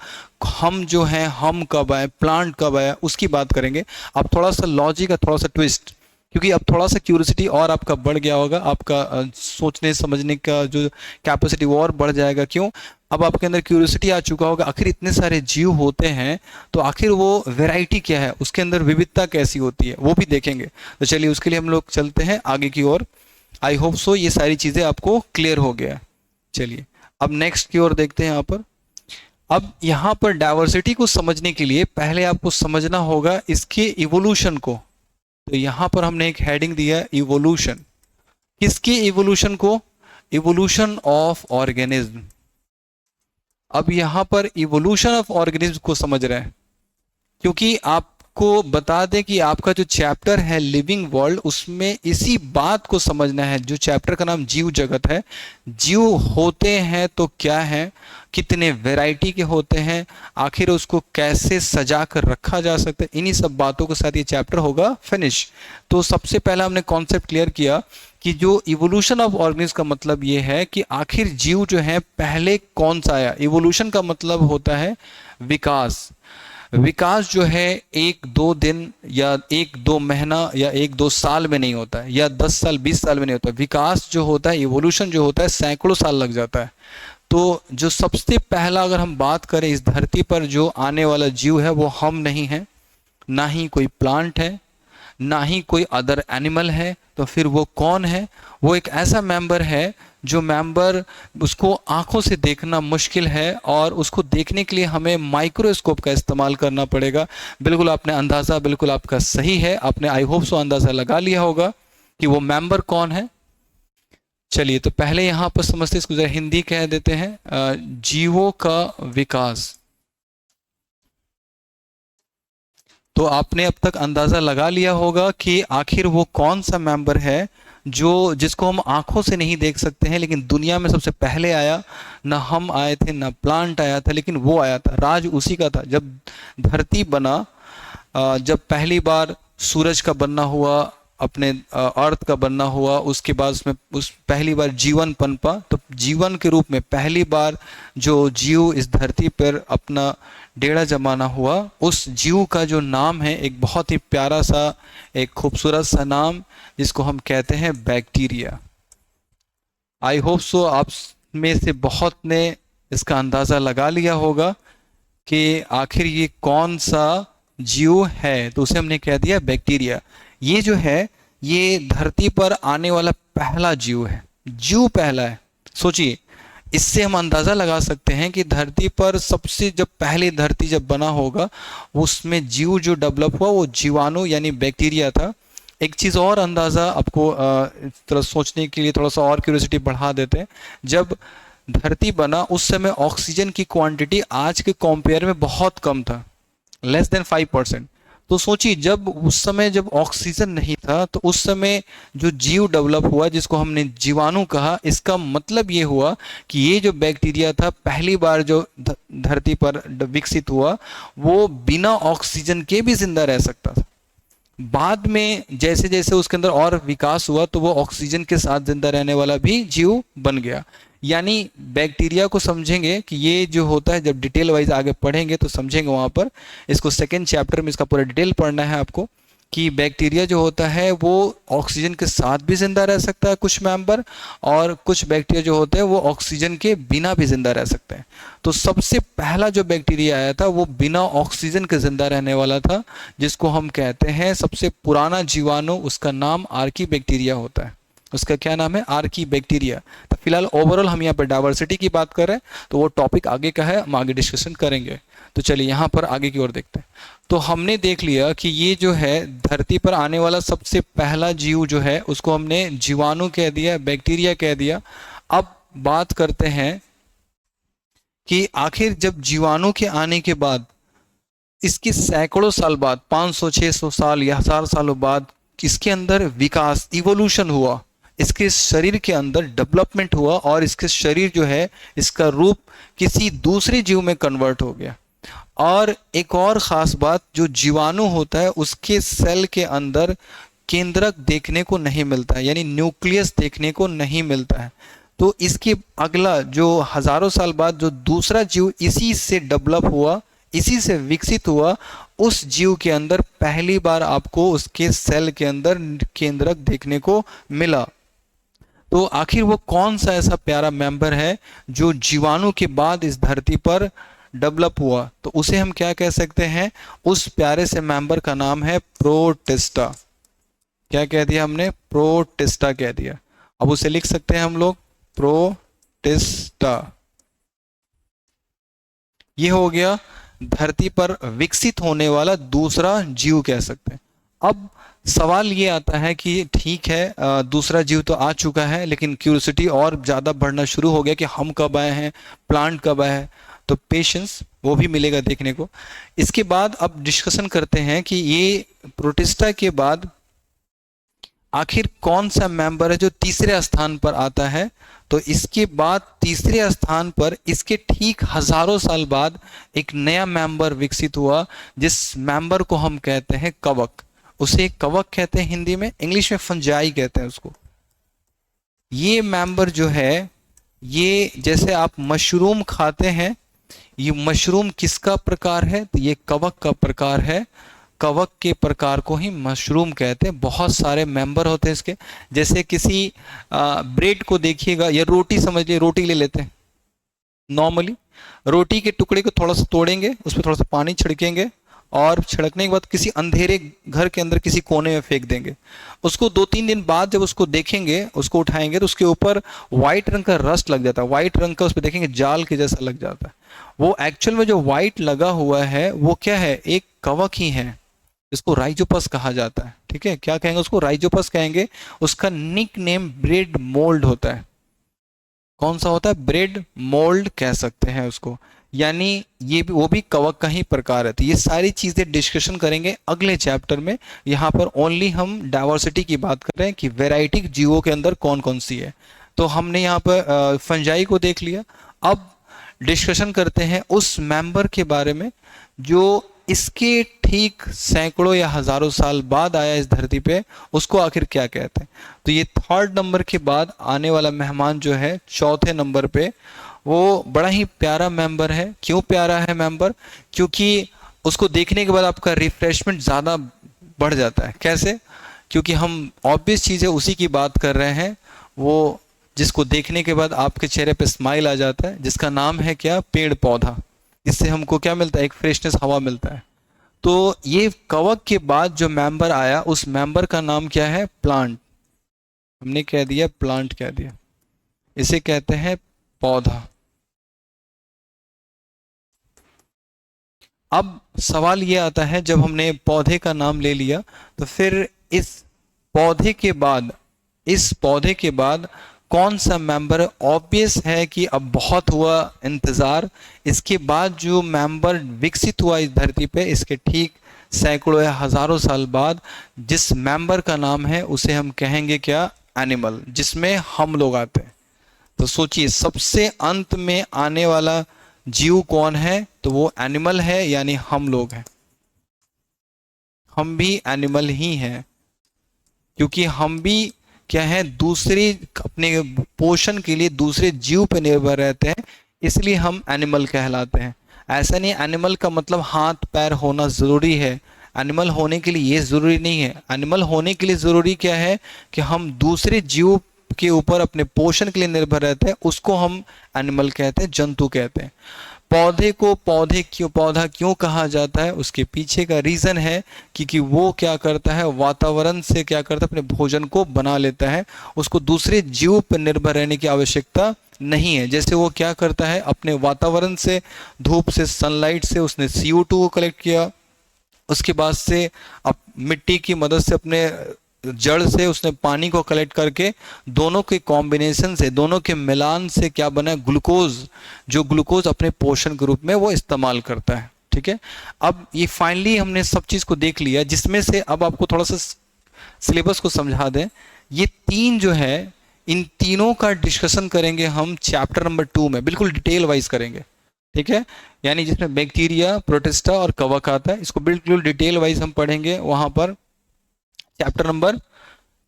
हम जो हैं हम कब आए, प्लांट कब आया, उसकी बात करेंगे। अब थोड़ा सा लॉजिक का थोड़ा सा ट्विस्ट, क्योंकि अब थोड़ा सा क्यूरियोसिटी और आपका बढ़ गया होगा, आपका सोचने समझने का जो कैपेसिटी वो और बढ़ जाएगा। क्यों, अब आपके अंदर क्यूरियोसिटी आ चुका होगा, आखिर इतने सारे जीव होते हैं तो आखिर वो वैरायटी क्या है, उसके अंदर विविधता कैसी होती है, वो भी देखेंगे। तो चलिए उसके लिए हम लोग चलते हैं आगे की ओर। आई होप सो ये सारी चीज़ें आपको क्लियर हो गया। चलिए अब नेक्स्ट की ओर देखते हैं यहाँ पर। अब यहाँ पर डाइवर्सिटी को समझने के लिए पहले आपको समझना होगा इसके इवोल्यूशन को। तो यहाँ पर हमने एक हेडिंग दिया है इवोल्यूशन। किसके इवोल्यूशन को, इवोल्यूशन ऑफ ऑर्गेनिज्म। अब यहाँ पर इवोल्यूशन ऑफ ऑर्गेनिज्म को समझ रहे हैं, क्योंकि आपको बता दें कि आपका जो चैप्टर है लिविंग वर्ल्ड, उसमें इसी बात को समझना है। जो चैप्टर का नाम जीव जगत है, जीव होते हैं तो क्या है, कितने वैरायटी के होते हैं, आखिर उसको कैसे सजा कर रखा जा सकता है, इन्हीं सब बातों के साथ ये चैप्टर होगा फिनिश। तो सबसे पहला हमने कॉन्सेप्ट क्लियर किया कि जो इवोल्यूशन ऑफ ऑर्गेनिज्म का मतलब ये है कि आखिर जीव जो है पहले कौन सा आया। इवोल्यूशन का मतलब होता है विकास। विकास जो है 1-2 दिन या 1-2 महीना या 1-2 साल में नहीं होता है, या 10 साल 20 साल में नहीं होता। विकास जो होता है, इवोल्यूशन जो होता है, सैकड़ों साल लग जाता है। तो जो सबसे पहला अगर हम बात करें इस धरती पर जो आने वाला जीव है वो हम नहीं है, ना ही कोई प्लांट है, ना ही कोई अदर एनिमल है। तो फिर वो कौन है, वो एक ऐसा मेंबर है जो मेंबर उसको आंखों से देखना मुश्किल है, और उसको देखने के लिए हमें माइक्रोस्कोप का इस्तेमाल करना पड़ेगा। बिल्कुल आपने अंदाज़ा, बिल्कुल आपका सही है, आपने आई होप सो अंदाज़ा लगा लिया होगा कि वो मेंबर कौन है। चलिए तो पहले यहाँ पर समझते, इसको जरा हिंदी कह देते हैं, जीवों का विकास। तो आपने अब तक अंदाज़ा लगा लिया होगा कि आखिर वो कौन सा मेंबर है जो जिसको हम आंखों से नहीं देख सकते हैं, लेकिन दुनिया में सबसे पहले आया। ना हम आए थे, ना प्लांट आया था, लेकिन वो आया था। राज उसी का था। जब धरती बना, जब पहली बार सूरज का बनना हुआ, अपने अर्थ का बनना हुआ, उसके बाद उसमें उस पहली बार जीवन पनपा, तो जीवन के रूप में पहली बार जो जीव इस धरती पर अपना डेरा जमाना हुआ, उस जीव का जो नाम है एक बहुत ही प्यारा सा, एक खूबसूरत सा नाम, जिसको हम कहते हैं बैक्टीरिया। आई होप सो आप में से बहुत ने इसका अंदाज़ा लगा लिया होगा कि आखिर ये कौन सा जीव है। तो उसे हमने कह दिया बैक्टीरिया। ये जो है ये धरती पर आने वाला पहला जीव है, जीव पहला है। सोचिए, इससे हम अंदाज़ा लगा सकते हैं कि धरती पर सबसे जब पहली धरती जब बना होगा, उसमें जीव जो डेवलप हुआ वो जीवाणु यानी बैक्टीरिया था। एक चीज़ और अंदाज़ा आपको इस तरह सोचने के लिए थोड़ा सा और क्यूरियोसिटी बढ़ा देते हैं। जब धरती बना उस समय ऑक्सीजन की क्वांटिटी आज के कंपेयर में बहुत कम था, लेस देन 5%। तो सोचिए, जब उस समय जब ऑक्सीजन नहीं था तो उस समय जो जीव डेवलप हुआ जिसको हमने जीवाणु कहा, इसका मतलब ये हुआ कि ये जो बैक्टीरिया था पहली बार जो धरती पर विकसित हुआ, वो बिना ऑक्सीजन के भी जिंदा रह सकता था। बाद में जैसे जैसे उसके अंदर और विकास हुआ तो वो ऑक्सीजन के साथ जिंदा रहने वाला भी जीव बन गया। यानी बैक्टीरिया को समझेंगे कि ये जो होता है, जब डिटेल वाइज आगे पढ़ेंगे तो समझेंगे वहाँ पर। इसको सेकेंड चैप्टर में इसका पूरा डिटेल पढ़ना है आपको कि बैक्टीरिया जो होता है वो ऑक्सीजन के साथ भी जिंदा रह सकता है कुछ मेंबर, और कुछ बैक्टीरिया जो होते हैं वो ऑक्सीजन के बिना भी जिंदा रह सकते हैं। तो सबसे पहला जो बैक्टीरिया आया था वो बिना ऑक्सीजन के जिंदा रहने वाला था, जिसको हम कहते हैं सबसे पुराना जीवाणु, उसका नाम आर्की बैक्टीरिया होता है। उसका क्या नाम है? Archie bacteria. तो फिलहाल ओवरऑल हम यहाँ पर डाइवर्सिटी की बात कर रहे हैं, तो वो टॉपिक आगे का है, हम आगे डिस्कशन करेंगे। तो चलिए यहाँ पर आगे की ओर देखते हैं। तो हमने देख लिया कि ये जो है धरती पर आने वाला सबसे पहला जीव जो है उसको हमने जीवाणु कह दिया, बैक्टीरिया कह दिया। अब बात करते हैं कि आखिर जब जीवाणु के आने के बाद इसके सैकड़ों साल बाद, 500-600 साल या 1000 सालों बाद, इसके अंदर विकास, इवोल्यूशन हुआ, इसके शरीर के अंदर डेवलपमेंट हुआ और इसके शरीर जो है, इसका रूप किसी दूसरे जीव में कन्वर्ट हो गया। और एक और ख़ास बात, जो जीवाणु होता है उसके सेल के अंदर केंद्रक देखने को नहीं मिलता है, यानी न्यूक्लियस देखने को नहीं मिलता है। तो इसके अगला जो हज़ारों साल बाद जो दूसरा जीव इसी से डेवलप हुआ, इसी से विकसित हुआ, उस जीव के अंदर पहली बार आपको उसके सेल के अंदर केंद्रक देखने को मिला। तो आखिर वो कौन सा ऐसा प्यारा मेंबर है जो जीवाणु के बाद इस धरती पर डेवलप हुआ? तो उसे हम क्या कह सकते हैं? उस प्यारे से मेंबर का नाम है प्रोटिस्टा। क्या कह दिया हमने? प्रोटिस्टा कह दिया। अब उसे लिख सकते हैं हम लोग, प्रोटिस्टा। ये हो गया धरती पर विकसित होने वाला दूसरा जीव कह सकते हैं। अब सवाल ये आता है कि ठीक है, दूसरा जीव तो आ चुका है, लेकिन क्यूरियोसिटी और ज़्यादा बढ़ना शुरू हो गया कि हम कब आए हैं, प्लांट कब आए हैं। तो पेशेंस वो भी मिलेगा देखने को। इसके बाद अब डिस्कशन करते हैं कि ये प्रोटिस्टा के बाद आखिर कौन सा मेंबर है जो तीसरे स्थान पर आता है। तो इसके बाद तीसरे स्थान पर इसके ठीक हजारों साल बाद एक नया मेंबर विकसित हुआ, जिस मेंबर को हम कहते हैं कवक। उसे कवक कहते हैं हिंदी में, इंग्लिश में फंजाई कहते हैं उसको। ये मेंबर जो है, ये जैसे आप मशरूम खाते हैं, ये मशरूम किसका प्रकार है? तो ये कवक का प्रकार है। कवक के प्रकार को ही मशरूम कहते हैं। बहुत सारे मेंबर होते हैं इसके। जैसे किसी ब्रेड को देखिएगा, या रोटी समझ लीजिए, रोटी ले लेते हैं। नॉर्मली रोटी के टुकड़े को थोड़ा सा तोड़ेंगे, उस पर थोड़ा सा पानी छिड़केंगे, और छिड़कने के बाद किसी अंधेरे घर के अंदर किसी कोने में फेंक देंगे। उसको 2-3 दिन बाद जब उसको देखेंगे, उसको उठाएंगे, तो उसके ऊपर व्हाइट रंग का रस्ट लग जाता है। व्हाइट रंग का उस पर देखेंगे जाल के जैसा लग जाता है। वो एक्चुअल में जो व्हाइट लगा हुआ है वो क्या है? एक कवक ही है, इसको राइजोपस कहा जाता है। ठीक है, क्या कहेंगे उसको? राइजोपस कहेंगे। उसका निक नेम ब्रेड मोल्ड होता है। कौन सा होता है? ब्रेड मोल्ड कह सकते हैं उसको। यानी ये भी, वो भी कवक का ही प्रकार है। तो ये सारी चीजें डिस्कशन करेंगे अगले चैप्टर में। यहाँ पर ओनली हम डाइवर्सिटी की बात कर रहे हैं कि वैरायटी जीवों के अंदर कौन कौन सी है। तो हमने यहाँ पर फंजाई को देख लिया। अब डिस्कशन करते हैं उस मेंबर के बारे में जो इसके ठीक सैकड़ों या हजारों साल बाद आया इस धरती पे, उसको आखिर क्या कहते हैं? तो ये थर्ड नंबर के बाद आने वाला मेहमान जो है चौथे नंबर पे, वो बड़ा ही प्यारा मेंबर है। क्यों प्यारा है मेंबर? क्योंकि उसको देखने के बाद आपका रिफ्रेशमेंट ज़्यादा बढ़ जाता है। कैसे? क्योंकि हम ऑब्वियस चीज़ है उसी की बात कर रहे हैं, वो जिसको देखने के बाद आपके चेहरे पे स्माइल आ जाता है, जिसका नाम है क्या? पेड़ पौधा। इससे हमको क्या मिलता है? एक फ्रेशनेस हवा मिलता है। तो ये कवक के बाद जो मेंबर आया, उस मेंबर का नाम क्या है? प्लांट। हमने कह दिया प्लांट, कह दिया, इसे कहते हैं पौधा। अब सवाल ये आता है, जब हमने पौधे का नाम ले लिया तो फिर पौधे के बाद इस पौधे के बाद कौन सा मेंबर? ऑब्वियस है कि अब बहुत हुआ इंतजार, इसके बाद जो मेंबर विकसित हुआ इस धरती पे, इसके ठीक सैकड़ों या हजारों साल बाद, जिस मेंबर का नाम है उसे हम कहेंगे क्या? एनिमल, जिसमें हम लोग आते हैं। तो सोचिए, सबसे अंत में आने वाला जीव कौन है? तो वो एनिमल है, यानी हम लोग हैं। हम भी एनिमल ही हैं, क्योंकि हम भी क्या है? दूसरे अपने पोषण के लिए दूसरे जीव पर निर्भर रहते हैं, इसलिए हम एनिमल कहलाते हैं। ऐसा नहीं एनिमल का मतलब हाथ पैर होना जरूरी है। एनिमल होने के लिए ये जरूरी नहीं है। एनिमल होने के लिए जरूरी क्या है? कि हम दूसरे जीव के ऊपर अपने पोषण के लिए निर्भर रहते हैं, उसको हम एनिमल कहते हैं, जंतु कहते हैं। पौधे को पौधा क्यों कहा जाता है? उसके पीछे का रीजन है क्योंकि वो क्या करता है? वातावरण से क्या करता है? अपने भोजन को बना लेता है। उसको दूसरे जीव पर निर्भर रहने की आवश्यकता नहीं है। जैसे वो क्या करता है? अपने वातावरण से, धूप से, सनलाइट से उसने CO2 को कलेक्ट किया, उसके बाद से अब मिट्टी की मदद से अपने जड़ से उसने पानी को कलेक्ट करके, दोनों के कॉम्बिनेशन से, दोनों के मिलान से क्या बना? ग्लूकोज। जो ग्लूकोज अपने पोषण के रूप में वो इस्तेमाल करता है। ठीक है, अब ये फाइनली हमने सब चीज को देख लिया, जिसमें से अब आपको थोड़ा सा सिलेबस को समझा दें। ये तीन जो है, इन तीनों का डिस्कशन करेंगे हम चैप्टर नंबर 2 में, बिल्कुल डिटेल वाइज करेंगे। ठीक है, यानी जिसमें बैक्टीरिया, प्रोटिस्टा और कवक आता है, इसको बिल्कुल डिटेल वाइज हम पढ़ेंगे वहां पर चैप्टर नंबर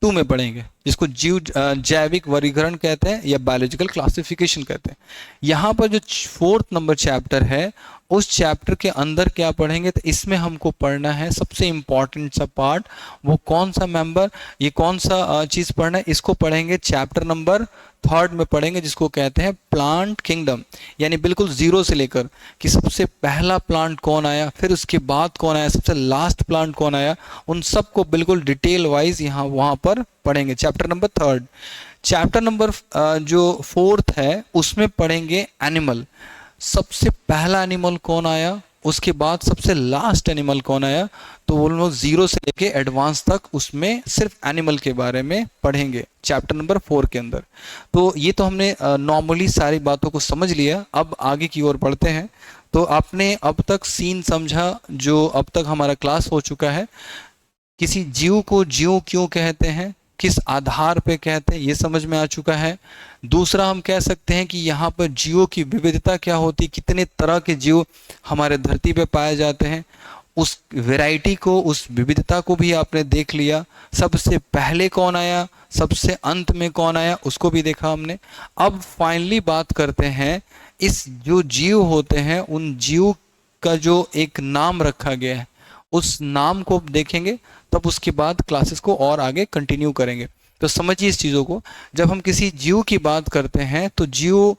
2 में पढ़ेंगे, जिसको जैविक वर्गीकरण कहते हैं या बायोलॉजिकल क्लासिफिकेशन कहते हैं। यहाँ पर जो 4th नंबर चैप्टर है, उस चैप्टर के अंदर क्या पढ़ेंगे? तो इसमें हमको पढ़ना है सबसे इंपॉर्टेंट सा पार्ट, वो कौन सा मेंबर, ये कौन सा चीज पढ़ना है, इसको पढ़ेंगे चैप्टर नंबर 3rd में पढ़ेंगे, जिसको कहते हैं प्लांट किंगडम। यानी बिल्कुल जीरो से लेकर कि सबसे पहला प्लांट कौन आया, फिर उसके बाद कौन आया, सबसे लास्ट प्लांट कौन आया, उन सबको बिल्कुल डिटेल वाइज यहाँ वहाँ पर पढ़ेंगे, chapter number 3rd। Chapter number जो 4th है, उसमें पढ़ेंगे एनिमल। सबसे पहला एनिमल कौन आया, उसके बाद सबसे लास्ट एनिमल कौन आया, तो वो लोग जीरो से लेके एडवांस तक उसमें सिर्फ एनिमल के बारे में पढ़ेंगे चैप्टर नंबर 4 के अंदर। तो ये तो हमने नॉर्मली सारी बातों को समझ लिया। अब आगे की ओर बढ़ते हैं। तो आपने अब तक सीन समझा, जो अब तक हमारा क्लास हो चुका है। किसी जीव को जीव क्यों कहते हैं, किस आधार पे कहते हैं, ये समझ में आ चुका है। दूसरा, हम कह सकते हैं कि यहाँ पर जीवों की विविधता क्या होती, कितने तरह के जीव हमारे धरती पे पाए जाते हैं, उस वैरायटी को, उस विविधता को भी आपने देख लिया। सबसे पहले कौन आया, सबसे अंत में कौन आया, उसको भी देखा हमने। अब फाइनली बात करते हैं, इस जो जीव होते हैं, उन जीव का जो एक नाम रखा गया है, उस नाम को देखेंगे, तब उसके बाद क्लासेस को और आगे कंटिन्यू करेंगे। तो समझिए इस चीज़ों को। जब हम किसी जीव की बात करते हैं, तो जीव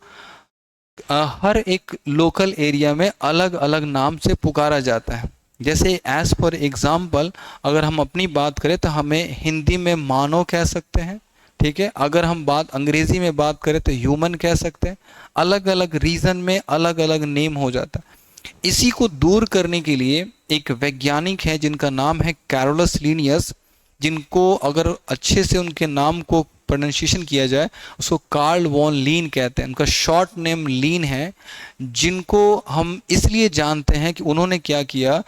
हर एक लोकल एरिया में अलग अलग नाम से पुकारा जाता है। जैसे एज फॉर एग्जाम्पल अगर हम अपनी बात करें, तो हमें हिंदी में मानव कह सकते हैं। ठीक है, अगर हम बात अंग्रेजी में बात करें तो ह्यूमन कह सकते हैं। अलग अलग रीजन में अलग अलग नेम हो जाता है। इसी को दूर करने के लिए एक वैज्ञानिक है जिनका नाम है कैरोलस लिनियस, जिनको अगर अच्छे से उनके नाम को प्रोनाउंसिएशन किया जाए, उसको कार्ल वॉन लीन कहते हैं। उनका शॉर्ट नेम लीन है, जिनको हम इसलिए जानते हैं कि उन्होंने क्या किया,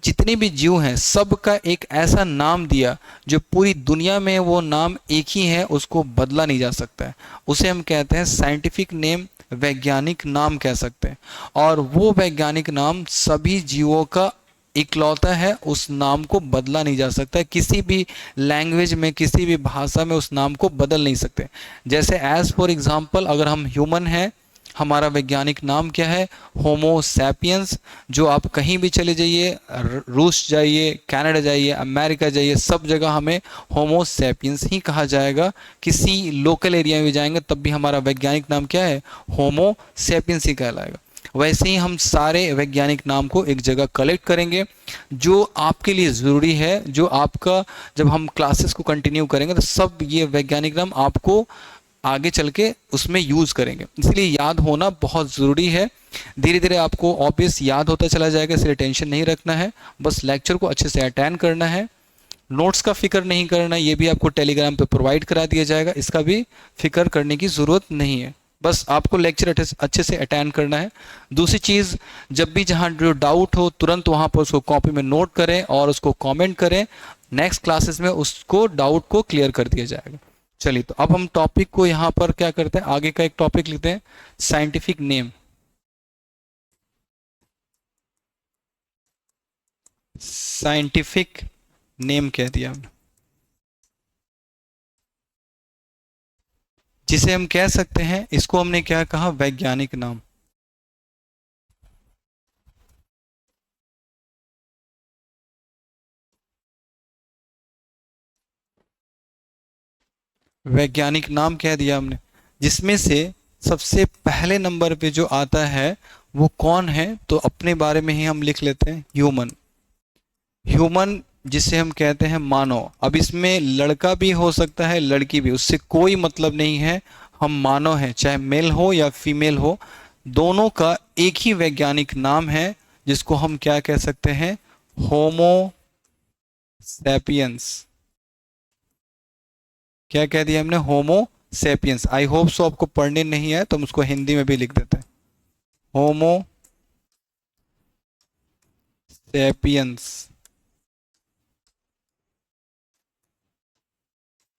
जितने भी जीव हैं सबका एक ऐसा नाम दिया जो पूरी दुनिया में वो नाम एक ही है, उसको बदला नहीं जा सकता है। उसे हम कहते हैं साइंटिफिक नेम, वैज्ञानिक नाम कह सकते हैं। और वो वैज्ञानिक नाम सभी जीवों का इकलौता है, उस नाम को बदला नहीं जा सकता। किसी भी लैंग्वेज में, किसी भी भाषा में उस नाम को बदल नहीं सकते। जैसे एज फॉर एग्जांपल, अगर हम ह्यूमन हैं, हमारा वैज्ञानिक नाम क्या है? Homo sapiens. जो आप कहीं भी चले जाइए, रूस जाइए, कनाडा जाइए, अमेरिका जाइए, सब जगह हमें होमो सैपियंस ही कहा जाएगा। किसी लोकल एरिया में भी जाएंगे तब भी हमारा वैज्ञानिक नाम क्या है? होमो सैपियंस ही कहलाएगा। वैसे ही हम सारे वैज्ञानिक नाम को एक जगह कलेक्ट करेंगे, जो आपके लिए ज़रूरी है, जो आपका, जब हम क्लासेस को कंटिन्यू करेंगे तो सब ये वैज्ञानिक नाम आपको आगे चल के उसमें यूज़ करेंगे। इसलिए याद होना बहुत ज़रूरी है। धीरे धीरे आपको ऑब्वियस याद होता चला जाएगा, इसलिए टेंशन नहीं रखना है। बस लेक्चर को अच्छे से अटेंड करना है। नोट्स का फिक्र नहीं करना, ये भी आपको टेलीग्राम पे प्रोवाइड करा दिया जाएगा, इसका भी फिक्र करने की ज़रूरत नहीं है। बस आपको लेक्चर अच्छे से अटेंड करना है। दूसरी चीज़, जब भी जहाँ जो डाउट हो तुरंत वहाँ पर उसको कॉपी में नोट करें और उसको कमेंट करें। नेक्स्ट क्लासेस में उसको डाउट को क्लियर कर दिया जाएगा। चलिए, तो अब हम टॉपिक को यहाँ पर क्या करते हैं, आगे का एक टॉपिक लिखते हैं, साइंटिफिक नेम। साइंटिफिक नेम कह दिया हमने, जिसे हम कह सकते हैं, इसको हमने क्या कहा? वैज्ञानिक नाम। वैज्ञानिक नाम कह दिया हमने, जिसमें से सबसे पहले नंबर पे जो आता है वो कौन है? तो अपने बारे में ही हम लिख लेते हैं, ह्यूमन। ह्यूमन जिसे हम कहते हैं मानव। अब इसमें लड़का भी हो सकता है, लड़की भी, उससे कोई मतलब नहीं है। हम मानव हैं, चाहे मेल हो या फीमेल हो, दोनों का एक ही वैज्ञानिक नाम है, जिसको हम क्या कह सकते हैं? Homo sapiens. क्या कह दिया हमने? Homo sapiens. I hope so आपको पढ़ने नहीं है तो हम उसको हिंदी में भी लिख देते हैं, होमो सैपियंस।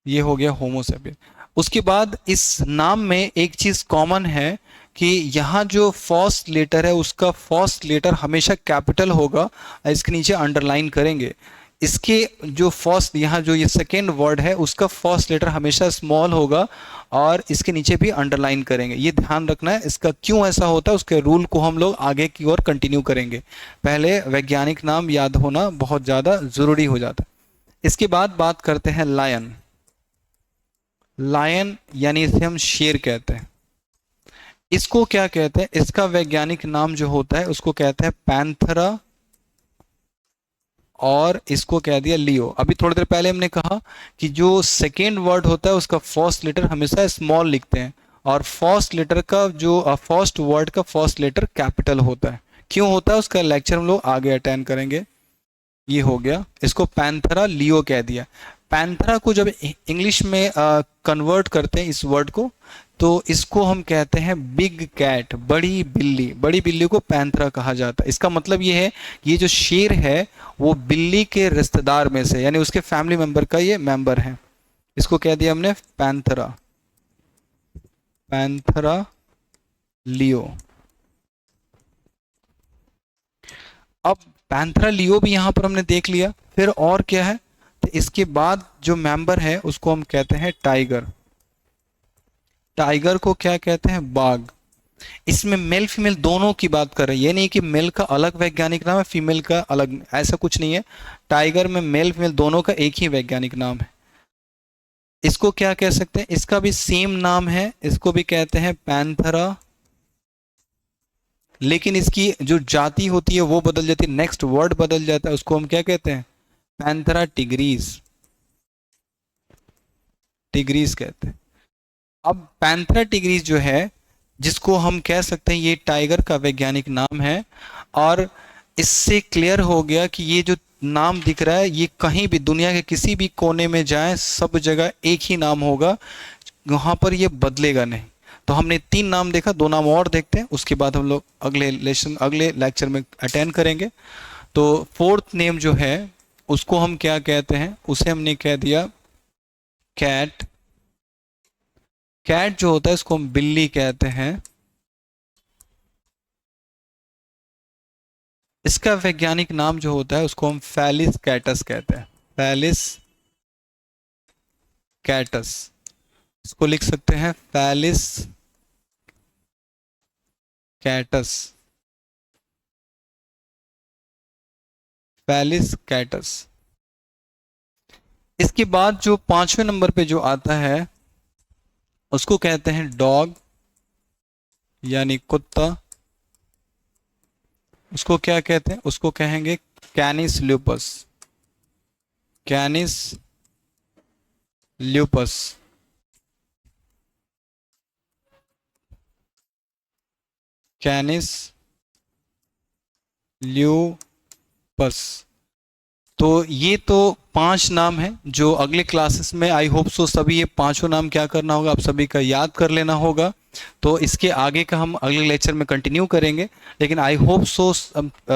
ये हो गया होमोसेपियन। उसके बाद इस नाम में एक चीज कॉमन है कि यहाँ जो फर्स्ट लेटर है उसका फर्स्ट लेटर हमेशा कैपिटल होगा। इसके नीचे अंडरलाइन करेंगे। इसके जो फर्स्ट, यहाँ जो ये सेकेंड वर्ड है उसका फर्स्ट लेटर हमेशा स्मॉल होगा, और इसके नीचे भी अंडरलाइन करेंगे। ये ध्यान रखना है। इसका क्यों ऐसा होता है उसके रूल को हम लोग आगे की ओर कंटिन्यू करेंगे। पहले वैज्ञानिक नाम याद होना बहुत ज़्यादा ज़रूरी हो जाता है। इसके बाद बात करते हैं लायन। लायन यानी इसे हम शेर कहते हैं। इसको क्या कहते हैं? इसका वैज्ञानिक नाम जो होता है उसको कहते हैं पैंथरा, और इसको कह दिया लियो। अभी थोड़ी देर पहले हमने कहा कि जो सेकेंड वर्ड होता है उसका फर्स्ट लेटर हमेशा स्मॉल लिखते हैं, और फर्स्ट लेटर का जो फर्स्ट वर्ड का फर्स्ट लेटर कैपिटल होता है। क्यों होता है उसका लेक्चर हम लोग आगे अटेंड करेंगे। ये हो गया, इसको पैंथरा लियो कह दिया। पैंथरा को जब इंग्लिश में कन्वर्ट करते हैं इस वर्ड को, तो इसको हम कहते हैं बिग कैट, बड़ी बिल्ली। बड़ी बिल्ली को पैंथरा कहा जाता है। इसका मतलब ये है, ये जो शेर है वो बिल्ली के रिश्तेदार में से, यानी उसके फैमिली मेंबर का ये मेंबर है। इसको कह दिया हमने पैंथरा, पैंथरा लियो। अब पैंथरा लियो भी यहां पर हमने देख लिया। फिर और क्या है? तो इसके बाद जो मेंबर है उसको हम कहते हैं टाइगर। टाइगर को क्या कहते हैं? बाघ। इसमें मेल फीमेल दोनों की बात कर रहे हैं, ये नहीं कि मेल का अलग वैज्ञानिक नाम है, फीमेल का अलग, ऐसा कुछ नहीं है। टाइगर में मेल फीमेल दोनों का एक ही वैज्ञानिक नाम है। इसको क्या कह सकते हैं? इसका भी सेम नाम है, इसको भी कहते हैं पैंथरा, लेकिन इसकी जो जाति होती है वो बदल जाती है, नेक्स्ट वर्ड बदल जाता है। उसको हम क्या कहते हैं? पैंथरा टिग्रीज, टिग्रीज कहते हैं। अब पैंथरा टिग्रीज जो है, जिसको हम कह सकते हैं ये टाइगर का वैज्ञानिक नाम है, और इससे क्लियर हो गया कि ये जो नाम दिख रहा है ये कहीं भी दुनिया के किसी भी कोने में जाए सब जगह एक ही नाम होगा, वहां पर ये बदलेगा नहीं। तो हमने 3 नाम देखा, 2 नाम और देखते हैं, उसके बाद हम लोग अगले लेक्चर में अटेंड करेंगे। तो फोर्थ नेम जो है उसको हम क्या कहते हैं? उसे हमने कह दिया कैट। कैट जो होता है इसको हम बिल्ली कहते हैं। इसका वैज्ञानिक नाम जो होता है उसको हम फैलिस कैटस कहते हैं। फैलिस कैटस, इसको लिख सकते हैं फैलिस कैटस। फैलिस कैटस। इसके बाद जो 5वें नंबर पे जो आता है उसको कहते हैं डॉग यानी कुत्ता। उसको क्या कहते हैं? उसको कहेंगे कैनिस ल्यूपस। कैनिस ल्यूपस। कैनिस ल्यूपस। तो ये तो 5 नाम हैं जो अगले क्लासेस में आई होप सो सभी ये पांचों नाम क्या करना होगा, आप सभी का याद कर लेना होगा। तो इसके आगे का हम अगले लेक्चर में कंटिन्यू करेंगे। लेकिन आई होप सो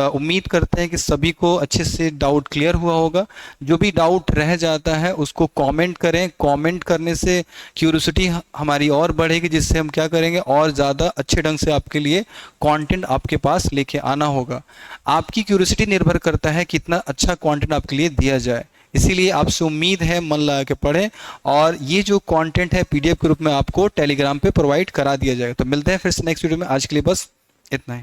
उम्मीद करते हैं कि सभी को अच्छे से डाउट क्लियर हुआ होगा। जो भी डाउट रह जाता है उसको कमेंट करें। कमेंट करने से क्यूरियोसिटी हमारी और बढ़ेगी, जिससे हम क्या करेंगे और ज़्यादा अच्छे ढंग से आपके लिए कंटेंट आपके पास लेके आना होगा। आपकी क्यूरियोसिटी निर्भर करता है कितना अच्छा कंटेंट आपके लिए दिया जाए। इसीलिए आपसे उम्मीद है मन लगा के पढ़ें, और ये जो कंटेंट है पीडीएफ के रूप में आपको टेलीग्राम पे प्रोवाइड करा दिया जाएगा। तो मिलते हैं फिर से नेक्स्ट वीडियो में। आज के लिए बस इतना ही।